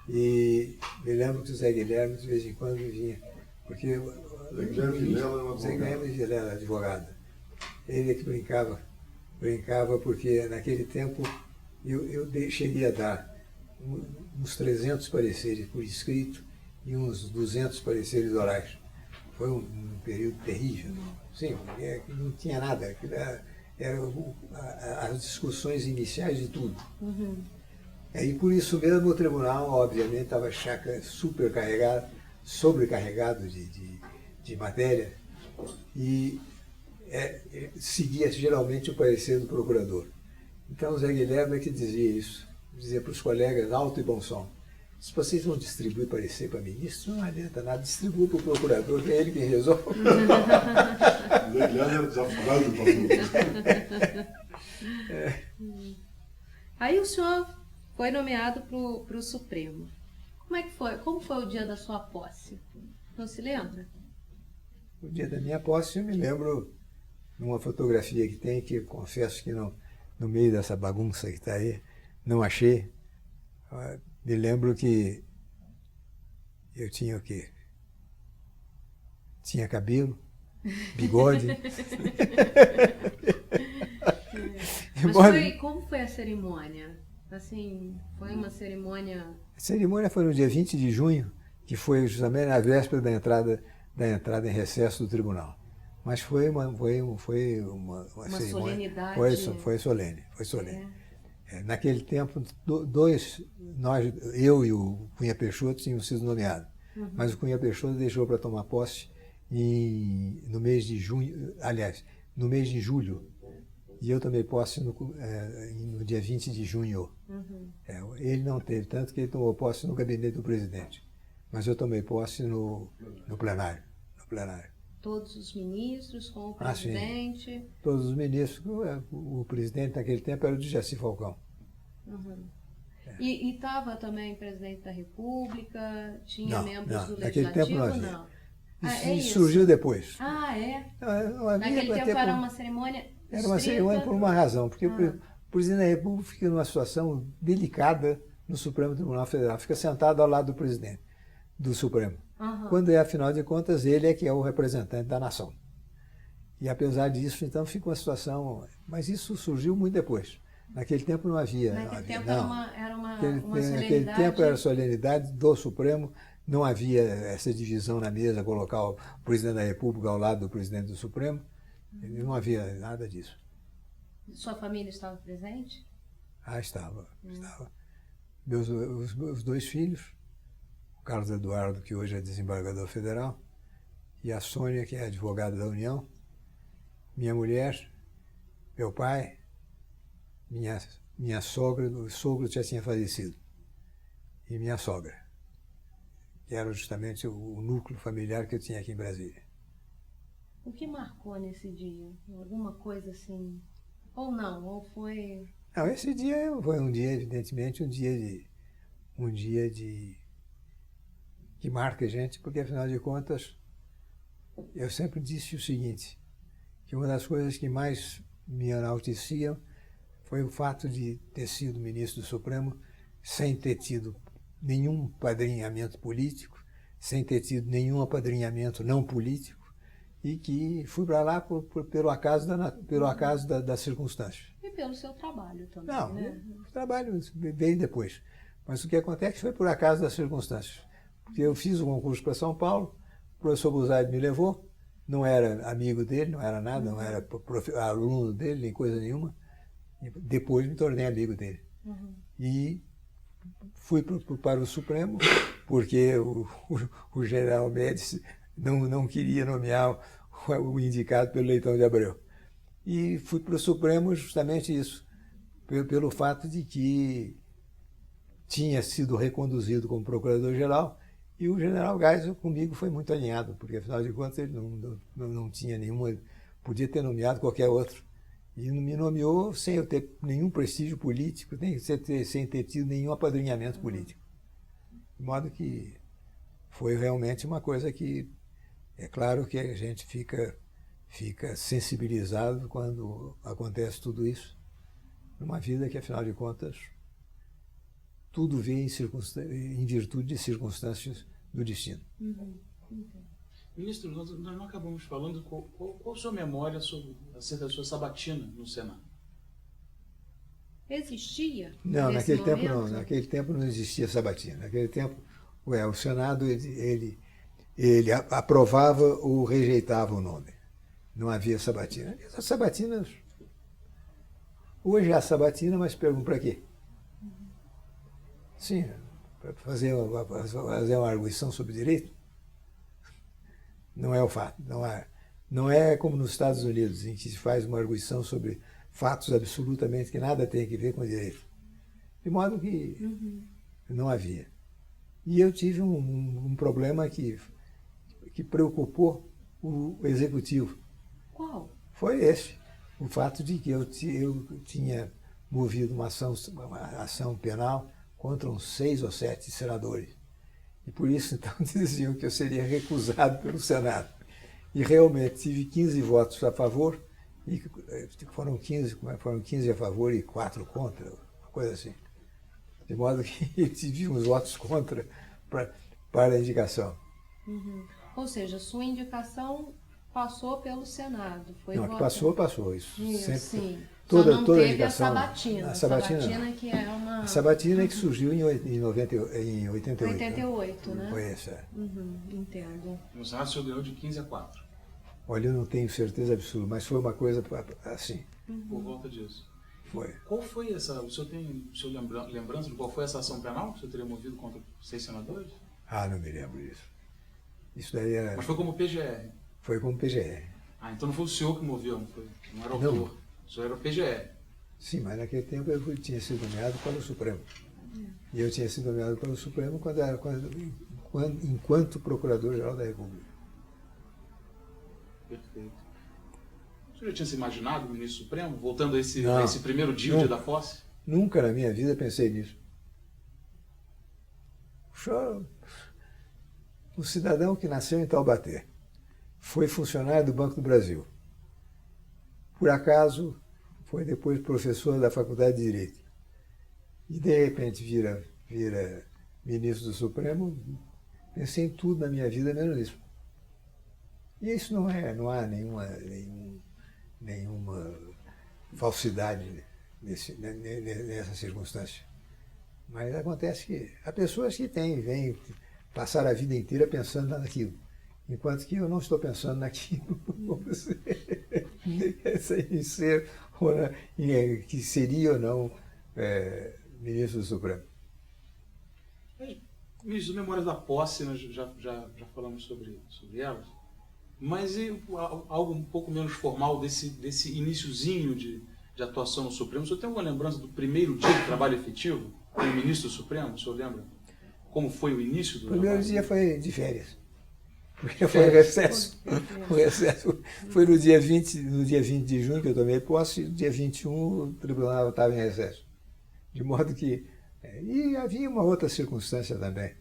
E me lembro que o Zé Guilherme, de vez em quando, vinha, porque o Zé Guilherme Vilela era advogado. Ele é que brincava porque naquele tempo eu cheguei a dar uns 300 pareceres por escrito e uns 200 pareceres orais. Foi um período terrível. Sim, não tinha nada. Eram as discussões iniciais de tudo. E por isso mesmo o tribunal, obviamente, estava sobrecarregado de matéria e seguia geralmente o parecer do procurador. Então o Zé Guilherme é que dizia isso, dizia para os colegas alto e bom som: se vocês vão distribuir parecer para ministro, não adianta nada, distribua para o procurador, que é ele quem resolve. O Zé Guilherme era desaforado do procurador. Aí o senhor foi nomeado para o Supremo. Como é que foi? Como foi o dia da sua posse? Não se lembra? O dia da minha posse eu me lembro numa fotografia que tem, que eu confesso que no meio dessa bagunça que está aí, não achei. Me lembro que eu tinha o quê? Tinha cabelo, bigode. Mas como foi a cerimônia? Assim, foi uma cerimônia... A cerimônia foi no dia 20 de junho, que foi justamente na véspera da entrada em recesso do tribunal. Mas foi uma cerimônia, solenidade. Foi solene. Naquele tempo, eu e o Cunha Peixoto tínhamos sido nomeados. Mas o Cunha Peixoto deixou para tomar posse no mês de junho, aliás, no mês de julho. E eu tomei posse no dia 20 de junho. Ele não teve, tanto que ele tomou posse no gabinete do presidente. Mas eu tomei posse no plenário. Todos os ministros com o presidente? Sim. Todos os ministros. O presidente naquele tempo era o Jaci Falcão. E estava também presidente da República? Tinha membros do naquele Legislativo? Tempo não havia. Isso surgiu depois. Naquele tempo era uma cerimônia estrita? Era uma cerimônia por uma razão, porque o presidente da República fica numa situação delicada no Supremo Tribunal Federal. Fica sentado ao lado do presidente do Supremo. quando afinal de contas, ele é que é o representante da nação. E apesar disso, então, fica uma situação... Mas isso surgiu muito depois. Naquele tempo não havia... Naquele tempo não. era uma Naquele solenidade... tempo era solenidade do Supremo, não havia essa divisão na mesa, colocar o presidente da República ao lado do presidente do Supremo, não havia nada disso. Sua família estava presente? Ah, estava. Os dois filhos, o Carlos Eduardo, que hoje é desembargador federal, e a Sônia, que é advogada da União, minha mulher, meu pai, minha sogra, o sogro já tinha falecido, e minha sogra, que era justamente o núcleo familiar que eu tinha aqui em Brasília. O que marcou nesse dia? Alguma coisa assim? Ou não? Ou foi... Não, esse dia foi um dia, evidentemente, um dia que marca a gente, porque, afinal de contas, eu sempre disse o seguinte, que uma das coisas que mais me enalteciam foi o fato de ter sido ministro do Supremo sem ter tido nenhum apadrinhamento político, sem ter tido nenhum apadrinhamento não político, e que fui para lá pelo acaso das circunstâncias. E pelo seu trabalho também, não, né? O trabalho veio depois. Mas o que acontece foi por acaso das circunstâncias. Porque eu fiz um concurso para São Paulo, o professor Buzaide me levou, não era amigo dele, não era nada, não era aluno dele, nem coisa nenhuma. E depois me tornei amigo dele. E fui para o Supremo, porque o general Médici não queria nomear o indicado pelo Leitão de Abreu. E fui para o Supremo justamente isso, pelo fato de que tinha sido reconduzido como procurador-geral e o general Geisel comigo foi muito alinhado, porque afinal de contas ele não tinha nenhuma, podia ter nomeado qualquer outro. E me nomeou sem eu ter nenhum prestígio político, sem ter tido nenhum apadrinhamento político. De modo que foi realmente uma coisa que, é claro que a gente fica sensibilizado quando acontece tudo isso, numa vida que, afinal de contas, tudo vem em virtude de circunstâncias do destino. Ministro, nós não acabamos falando qual a sua memória acerca da sua sabatina no Senado? Existia? Não, naquele tempo não. Naquele tempo não existia sabatina. Naquele tempo, o Senado ele aprovava ou rejeitava o nome. Não havia sabatina. As sabatinas... Hoje há sabatina, mas pergunto para quê? Sim, para fazer uma arguição sobre direito. Não é o fato. Não é como nos Estados Unidos, em que se faz uma arguição sobre fatos absolutamente que nada tem a ver com direito. De modo que não havia. E eu tive um problema que preocupou o Executivo. Qual? Foi esse. O fato de que eu tinha movido uma ação penal contra uns 6 ou 7 senadores. E por isso, então, diziam que eu seria recusado pelo Senado. E realmente tive 15 votos a favor, e foram 15 a favor e 4 contra, uma coisa assim. De modo que tive uns votos contra para a indicação. Ou seja, sua indicação passou pelo Senado. Foi não, que passou. Isso sempre, sim. Toda teve indicação. A sabatina que é uma... A sabatina que surgiu em 88. 88, né? Foi essa. Entendo. No Senado o senhor ganhou de 15-4. Olha, eu não tenho certeza absoluta, mas foi uma coisa assim. Por volta disso. Foi. Qual foi essa... O senhor tem lembrança de qual foi essa ação penal que o senhor teria movido contra 6 senadores? Ah, não me lembro disso. Isso daí era... Mas foi como PGR? Foi como PGR. Ah, então não foi o senhor que moveu, não era o autor. O senhor era o PGR. Sim, mas naquele tempo eu tinha sido nomeado para o Supremo. E eu tinha sido nomeado para o Supremo enquanto Procurador-Geral da República. Perfeito. O senhor já tinha se imaginado o ministro Supremo, voltando a esse primeiro dia da posse? Nunca na minha vida pensei nisso. O cidadão que nasceu em Taubaté, foi funcionário do Banco do Brasil. Por acaso, foi depois professor da Faculdade de Direito. E, de repente, vira ministro do Supremo. Pensei em tudo na minha vida, menos isso. E isso não há nenhuma falsidade nessa circunstância. Mas acontece que há pessoas que vêm passar a vida inteira pensando naquilo, enquanto que eu não estou pensando naquilo. Sem ser, que seria ou não ministro do Supremo. Ministro, Memórias da Posse, nós já falamos sobre elas, mas algo um pouco menos formal desse iniciozinho de atuação no Supremo. O senhor tem alguma lembrança do primeiro dia de trabalho efetivo como ministro do Supremo? O senhor lembra como foi o início do trabalho? O primeiro dia foi de férias. Porque foi recesso. O recesso foi no dia 20 de junho que eu tomei posse, e no dia 21 o tribunal estava em recesso. De modo que... E havia uma outra circunstância também.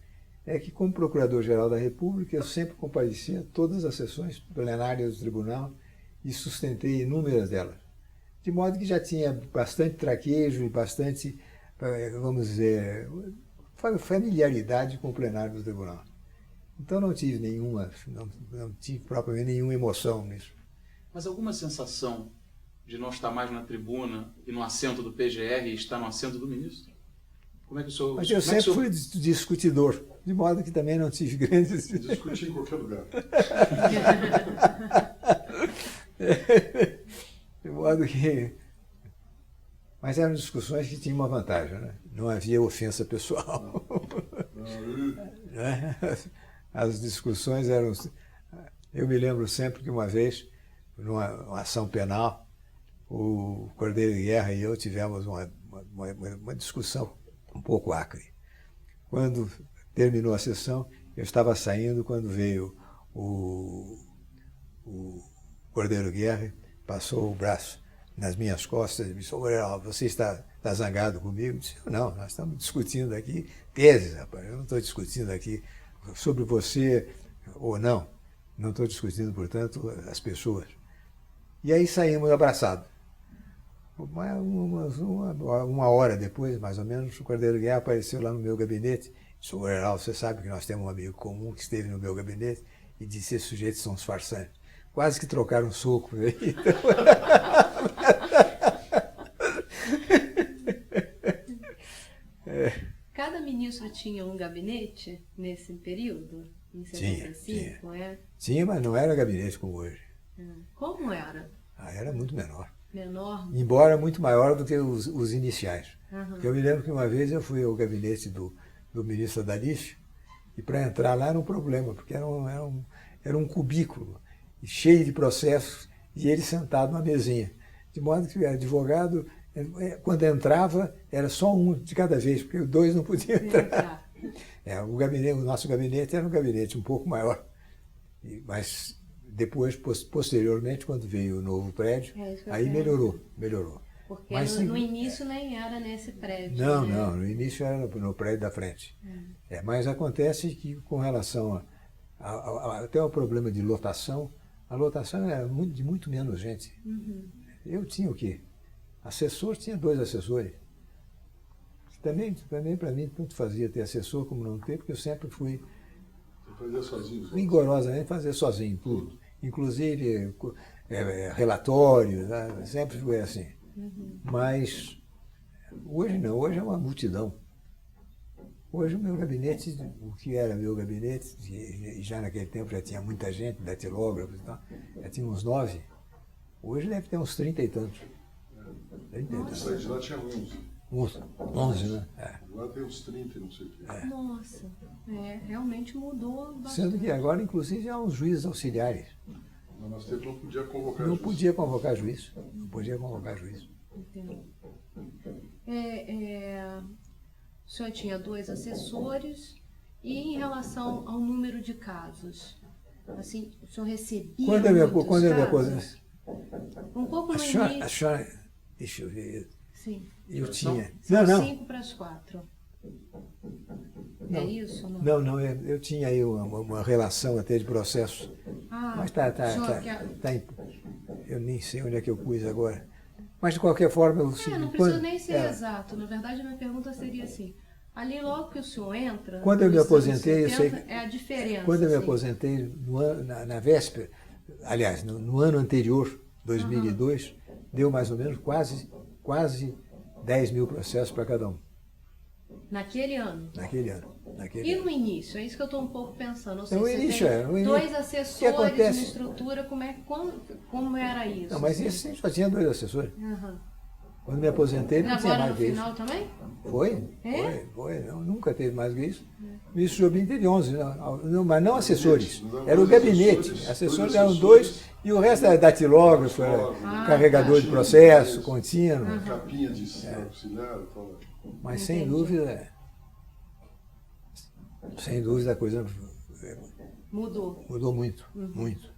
É que, como Procurador-Geral da República, eu sempre comparecia a todas as sessões plenárias do tribunal e sustentei inúmeras delas. De modo que já tinha bastante traquejo e bastante, vamos dizer, familiaridade com o plenário do tribunal. Então não tive não tive propriamente nenhuma emoção nisso. Mas alguma sensação de não estar mais na tribuna e no assento do PGR e estar no assento do ministro? Como é que o senhor... Mas eu sempre fui discutidor, de modo que também não tive grandes... Discutir em qualquer lugar. De modo que... Mas eram discussões que tinham uma vantagem, né? Não havia ofensa pessoal. As discussões eram... Eu me lembro sempre que uma vez, numa ação penal, o Cordeiro de Guerra e eu tivemos uma discussão um pouco acre. Quando terminou a sessão, eu estava saindo quando veio o Cordeiro Guerra, passou o braço nas minhas costas e me disse: você está zangado comigo? Eu disse: não, nós estamos discutindo aqui teses, rapaz. Eu não estou discutindo aqui sobre você ou não. Não estou discutindo, portanto, as pessoas. E aí saímos abraçados. Uma hora depois, mais ou menos, o Cordeiro Guerra apareceu lá no meu gabinete. Disse: Heraldo, você sabe que nós temos um amigo comum que esteve no meu gabinete e disse: esses sujeitos são uns farsantes. Quase que trocaram um soco. Cada ministro tinha um gabinete nesse período? Em 75, tinha. Tinha, mas não era gabinete como hoje. Como era? Era muito menor. Menor? Embora muito maior do que os iniciais. Uhum. Eu me lembro que uma vez eu fui ao gabinete do ministro Adalício e para entrar lá era um problema, porque era um cubículo cheio de processos e ele sentado numa mesinha. De modo que o advogado, quando entrava, era só um de cada vez, porque os dois não podiam entrar. O nosso gabinete era um gabinete um pouco maior. Mas depois, posteriormente, quando veio o novo prédio, aí melhorou. Porque mas, no início nem era nesse prédio. Não, no início era no prédio da frente. Mas acontece que, com relação até ao problema de lotação, a lotação era de muito menos gente. Uhum. Eu tinha o quê? Assessor, tinha 2 assessores. Também para mim, tanto fazia ter assessor como não ter, porque eu sempre fui rigorosamente fazer sozinho tudo. Inclusive relatórios, né? Sempre foi assim. Uhum. Mas hoje não, hoje é uma multidão. Hoje o meu gabinete, o que era meu gabinete, e já naquele tempo já tinha muita gente, datilógrafos e tal, já tinha uns 9. Hoje deve ter uns 30 e tantos. 30 e tantos. De lá tinha 11. 11, né? Agora tem uns 30 e não sei o quê. Nossa, realmente mudou bastante. Sendo que agora, inclusive, há uns juízes auxiliares. Mas nós não podia convocar Não juiz. podia convocar juiz. Não podia convocar juiz. Entendo. O senhor tinha 2 assessores e em relação ao número de casos, assim, o senhor recebia quando eu me aposentei? Um pouco no início. Deixa eu ver. Sim. Eu tinha. São Não. 5 para as 4. Não. É isso ou não? Não, eu tinha aí uma relação até de processo. Mas eu nem sei onde é que eu pus agora. Mas de qualquer forma... Não precisa nem ser exato. Na verdade, a minha pergunta seria assim: Ali logo que o senhor entra... Quando eu me aposentei, eu sei... É a diferença. Quando eu me assim. aposentei, na véspera, aliás, no ano anterior, 2002, deu mais ou menos quase 10 mil processos para cada um. Naquele ano? Naquele ano. E no início? É isso que eu estou um pouco pensando. Ou seja, No início, dois assessores, uma estrutura, como era isso? Não, mas isso só tinha 2 assessores. Uhum. Quando me aposentei, não tinha mais que isso. Agora no final também? Foi. Não, nunca teve mais que isso. O ministro Jobim teve 11, mas não assessores. Era o gabinete. Assessores eram 2 e o resto era datilógrafo, era carregador de processo, contínuo. Capinha de auxiliar. Mas sem dúvida a coisa mudou muito, muito.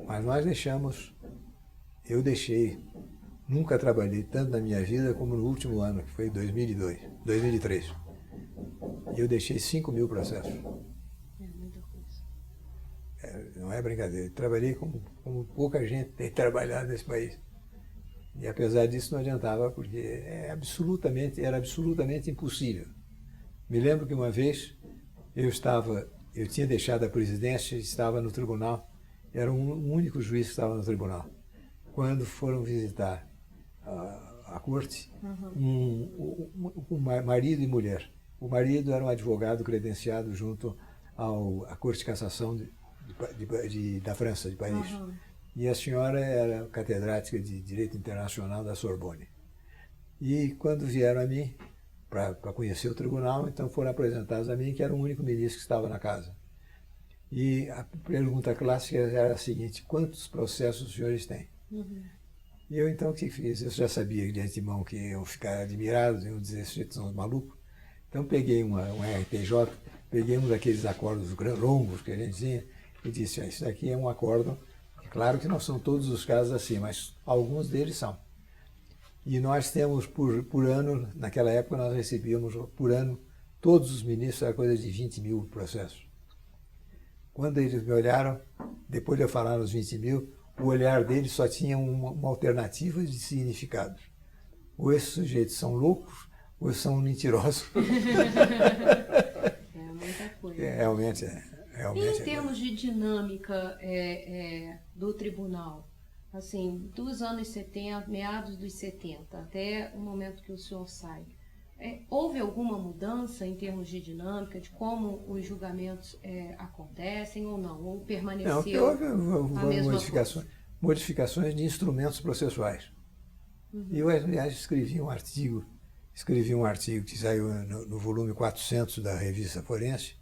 Mas nós eu deixei, nunca trabalhei tanto na minha vida como no último ano, que foi 2003. E eu deixei 5 mil processos. É muita coisa. Não é brincadeira. Eu trabalhei como pouca gente tem trabalhado nesse país. E apesar disso não adiantava, porque era absolutamente impossível. Me lembro que uma vez eu tinha deixado a presidência e estava no tribunal, era o único juiz que estava no tribunal. Quando foram visitar a corte, um marido e mulher. O marido era um advogado credenciado junto à Corte de Cassação da França, de Paris. E a senhora era catedrática de Direito Internacional da Sorbonne. E quando vieram a mim, para conhecer o tribunal, então foram apresentados a mim, que era o único ministro que estava na casa. E a pergunta clássica era a seguinte: quantos processos os senhores têm? E eu então o que fiz? Eu já sabia de antemão que iam ficar admirados, iam dizer, esses são os malucos. Então peguei um RTJ, peguei um daqueles acordos longos que a gente tinha e disse, isso daqui é um acórdão. Claro que não são todos os casos assim, mas alguns deles são. E nós temos por ano, naquela época nós recebíamos por ano, todos os ministros, era coisa de 20 mil processos. Quando eles me olharam, depois de eu falar nos 20 mil, o olhar deles só tinha uma alternativa de significado. Ou esses sujeitos são loucos, ou são mentirosos. É muita coisa. Realmente é. E em termos de dinâmica do tribunal, assim, dos anos 70, meados dos 70, até o momento que o senhor sai, houve alguma mudança em termos de dinâmica, de como os julgamentos acontecem ou não? Ou permaneceu houve a mesma modificações de instrumentos processuais. E eu, aliás, escrevi um artigo que saiu no volume 400 da Revista Forense,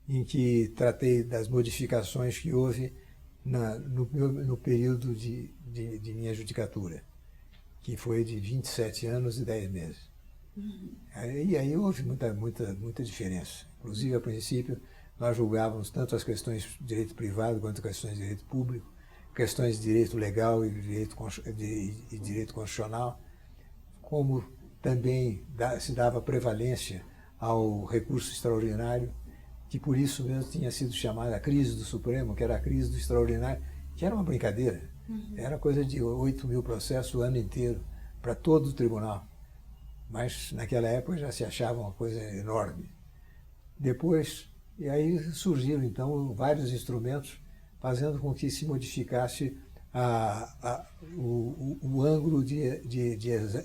em que tratei das modificações que houve no período de minha judicatura, que foi de 27 anos e 10 meses. E aí houve muita diferença. Inclusive, a princípio, nós julgávamos tanto as questões de direito privado quanto as questões de direito público, questões de direito legal e direito constitucional, como também se dava prevalência ao recurso extraordinário, que por isso mesmo tinha sido chamada a crise do Supremo, que era a crise do extraordinário, que era uma brincadeira. Era coisa de 8 mil processos o ano inteiro, para todo o tribunal. Mas naquela época já se achava uma coisa enorme. Depois, e aí surgiram então vários instrumentos fazendo com que se modificasse o ângulo de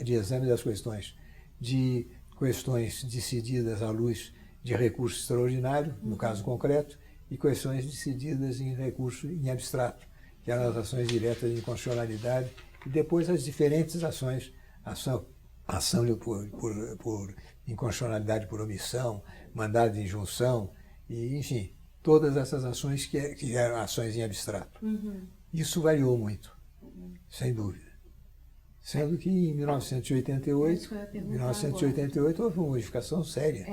exame das questões, de questões decididas à luz de recurso extraordinário, no caso concreto, e questões decididas em recurso em abstrato, que eram as ações diretas de inconstitucionalidade, e depois as diferentes ações, ação por inconstitucionalidade por omissão, mandado de injunção, e, enfim, todas essas ações que eram ações em abstrato. Isso variou muito, sem dúvida. Sendo que em 1988 houve uma modificação séria,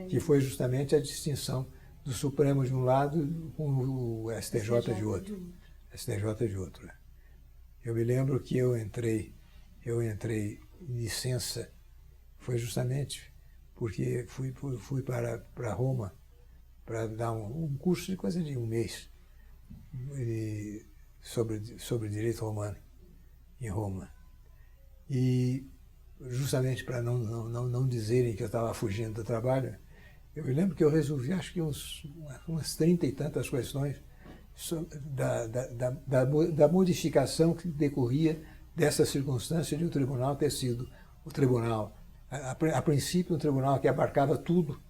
que foi justamente a distinção do Supremo de um lado com o STJ de outro. Eu me lembro que eu entrei em licença, foi justamente porque fui para Roma para dar um curso de coisa de um mês sobre direito romano em Roma. E justamente para não dizerem que eu estava fugindo do trabalho, eu me lembro que eu resolvi, acho que umas 30 e tantas questões da modificação que decorria dessa circunstância de o tribunal ter sido o tribunal, a princípio, um tribunal que abarcava tudo,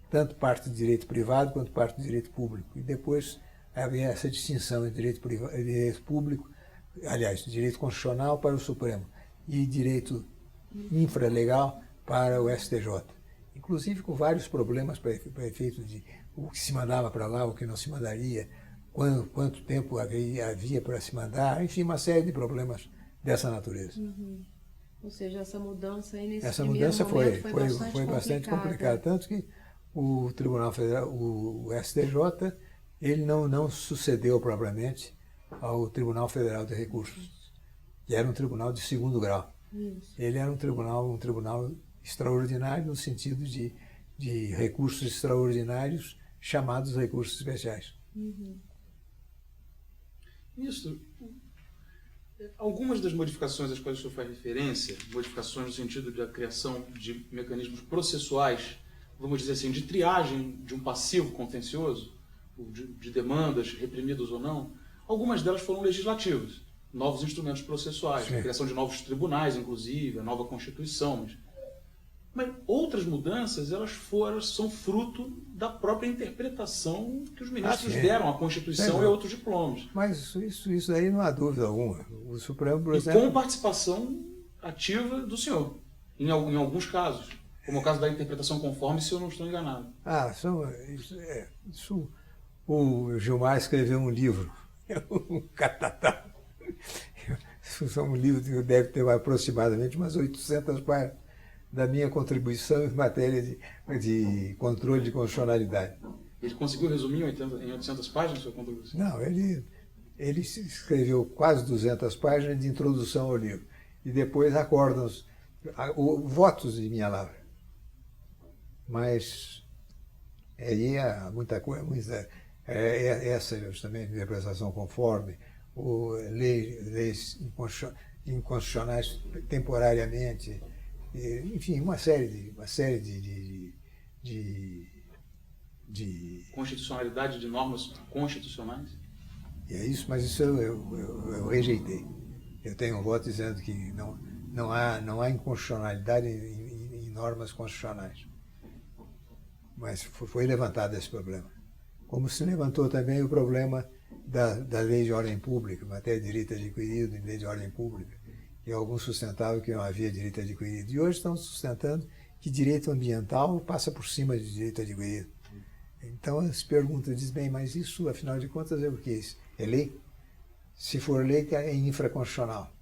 tanto parte de direito privado quanto parte de direito público. E depois havia essa distinção entre direito público, aliás, direito constitucional para o Supremo e direito infralegal para o STJ. Inclusive com vários problemas para efeito de o que se mandava para lá, o que não se mandaria, quanto tempo havia para se mandar, enfim, uma série de problemas dessa natureza. Uhum. Ou seja, essa mudança aí nesse Essa primeiro mudança momento foi bastante complicada, tanto que o Tribunal Federal, o STJ, ele não sucedeu propriamente ao Tribunal Federal de Recursos, que era um tribunal de segundo grau. Isso. Ele era um tribunal extraordinário no sentido de recursos extraordinários chamados recursos especiais. Uhum. Ministro, algumas das modificações às quais o senhor faz referência, modificações no sentido da criação de mecanismos processuais, vamos dizer assim, de triagem de um passivo contencioso, de demandas reprimidas ou não, algumas delas foram legislativas, novos instrumentos processuais, a criação de novos tribunais, inclusive, a nova Constituição. Mas outras mudanças, são fruto da própria interpretação que os ministros deram à Constituição e a outros diplomas. Mas isso aí não há dúvida alguma. O Supremo, por exemplo... E com participação ativa do senhor, em alguns casos. Como o caso da interpretação conforme, se eu não estou enganado. O Gilmar escreveu um livro, um catatá. Isso é um livro que deve ter aproximadamente umas 800 páginas da minha contribuição em matéria de controle de constitucionalidade. Ele conseguiu resumir em 800 páginas a sua contribuição? Não, ele escreveu quase 200 páginas de introdução ao livro. E depois acórdãos, votos de minha lavra. Mas aí há muita coisa, essa justamente de interpretação conforme, leis inconstitucionais temporariamente, enfim, uma série de constitucionalidade de normas constitucionais? E é isso, mas isso eu rejeitei. Eu tenho um voto dizendo que não há inconstitucionalidade em normas constitucionais. Mas foi levantado esse problema. Como se levantou também o problema da lei de ordem pública, matéria de direito adquirido em lei de ordem pública, que alguns sustentavam que não havia direito adquirido. E hoje estão sustentando que direito ambiental passa por cima de direito adquirido. Então se pergunta, diz bem, mas isso, afinal de contas, é o que? É lei? Se for lei, é infraconstitucional.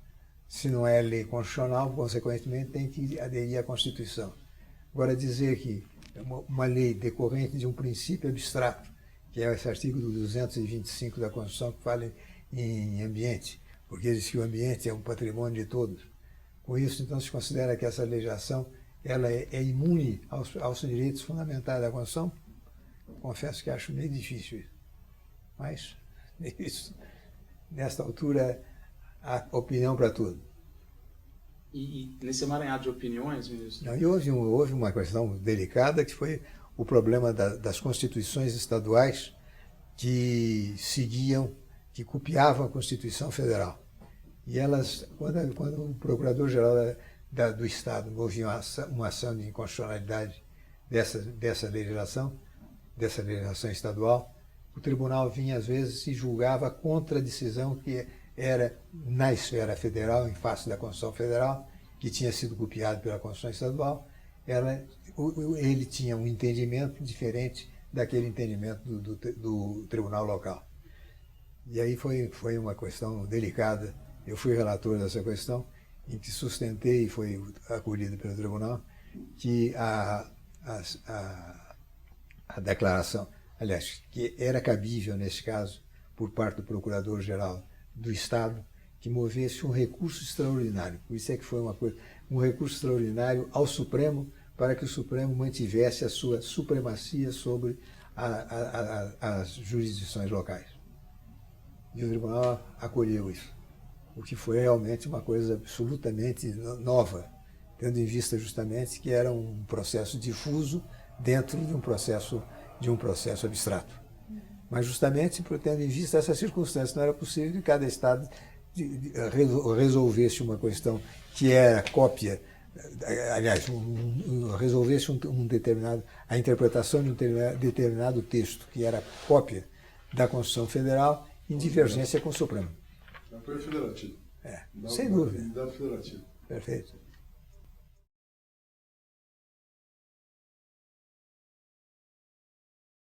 Se não é lei constitucional, consequentemente, tem que aderir à Constituição. Agora, dizer que uma lei decorrente de um princípio abstrato, que é esse artigo 225 da Constituição que fala em ambiente, porque diz que o ambiente é um patrimônio de todos. Com isso, então, se considera que essa legislação ela é imune aos direitos fundamentais da Constituição. Confesso que acho meio difícil isso. Mas, isso, nesta altura, há opinião para tudo. E nesse emaranhado de opiniões, ministro? Não, e houve uma questão delicada, que foi o problema das constituições estaduais que copiavam a Constituição Federal. E elas, quando o Procurador-Geral do Estado movia uma ação de inconstitucionalidade dessa legislação estadual, o tribunal vinha, às vezes, e julgava contra a decisão que era na esfera federal, em face da Constituição Federal, que tinha sido copiado pela Constituição Estadual. Ele tinha um entendimento diferente daquele entendimento do tribunal local. E aí foi uma questão delicada. Eu fui relator dessa questão, em que sustentei, e foi acolhido pelo tribunal, que a declaração, aliás, que era cabível, nesse caso, por parte do Procurador-Geral do Estado, que movesse um recurso extraordinário. Por isso é que foi um recurso extraordinário ao Supremo, para que o Supremo mantivesse a sua supremacia sobre as jurisdições locais. E o tribunal acolheu isso, o que foi realmente uma coisa absolutamente nova tendo em vista justamente que era um processo difuso dentro de um processo abstrato. Mas justamente por tendo em vista essa circunstância, não era possível que cada Estado resolvesse uma questão que era cópia, aliás, resolvesse a interpretação de um determinado texto que era cópia da Constituição Federal em divergência com o Supremo. Apoio federativo. Sem dúvida. Unidade federativa. Perfeito.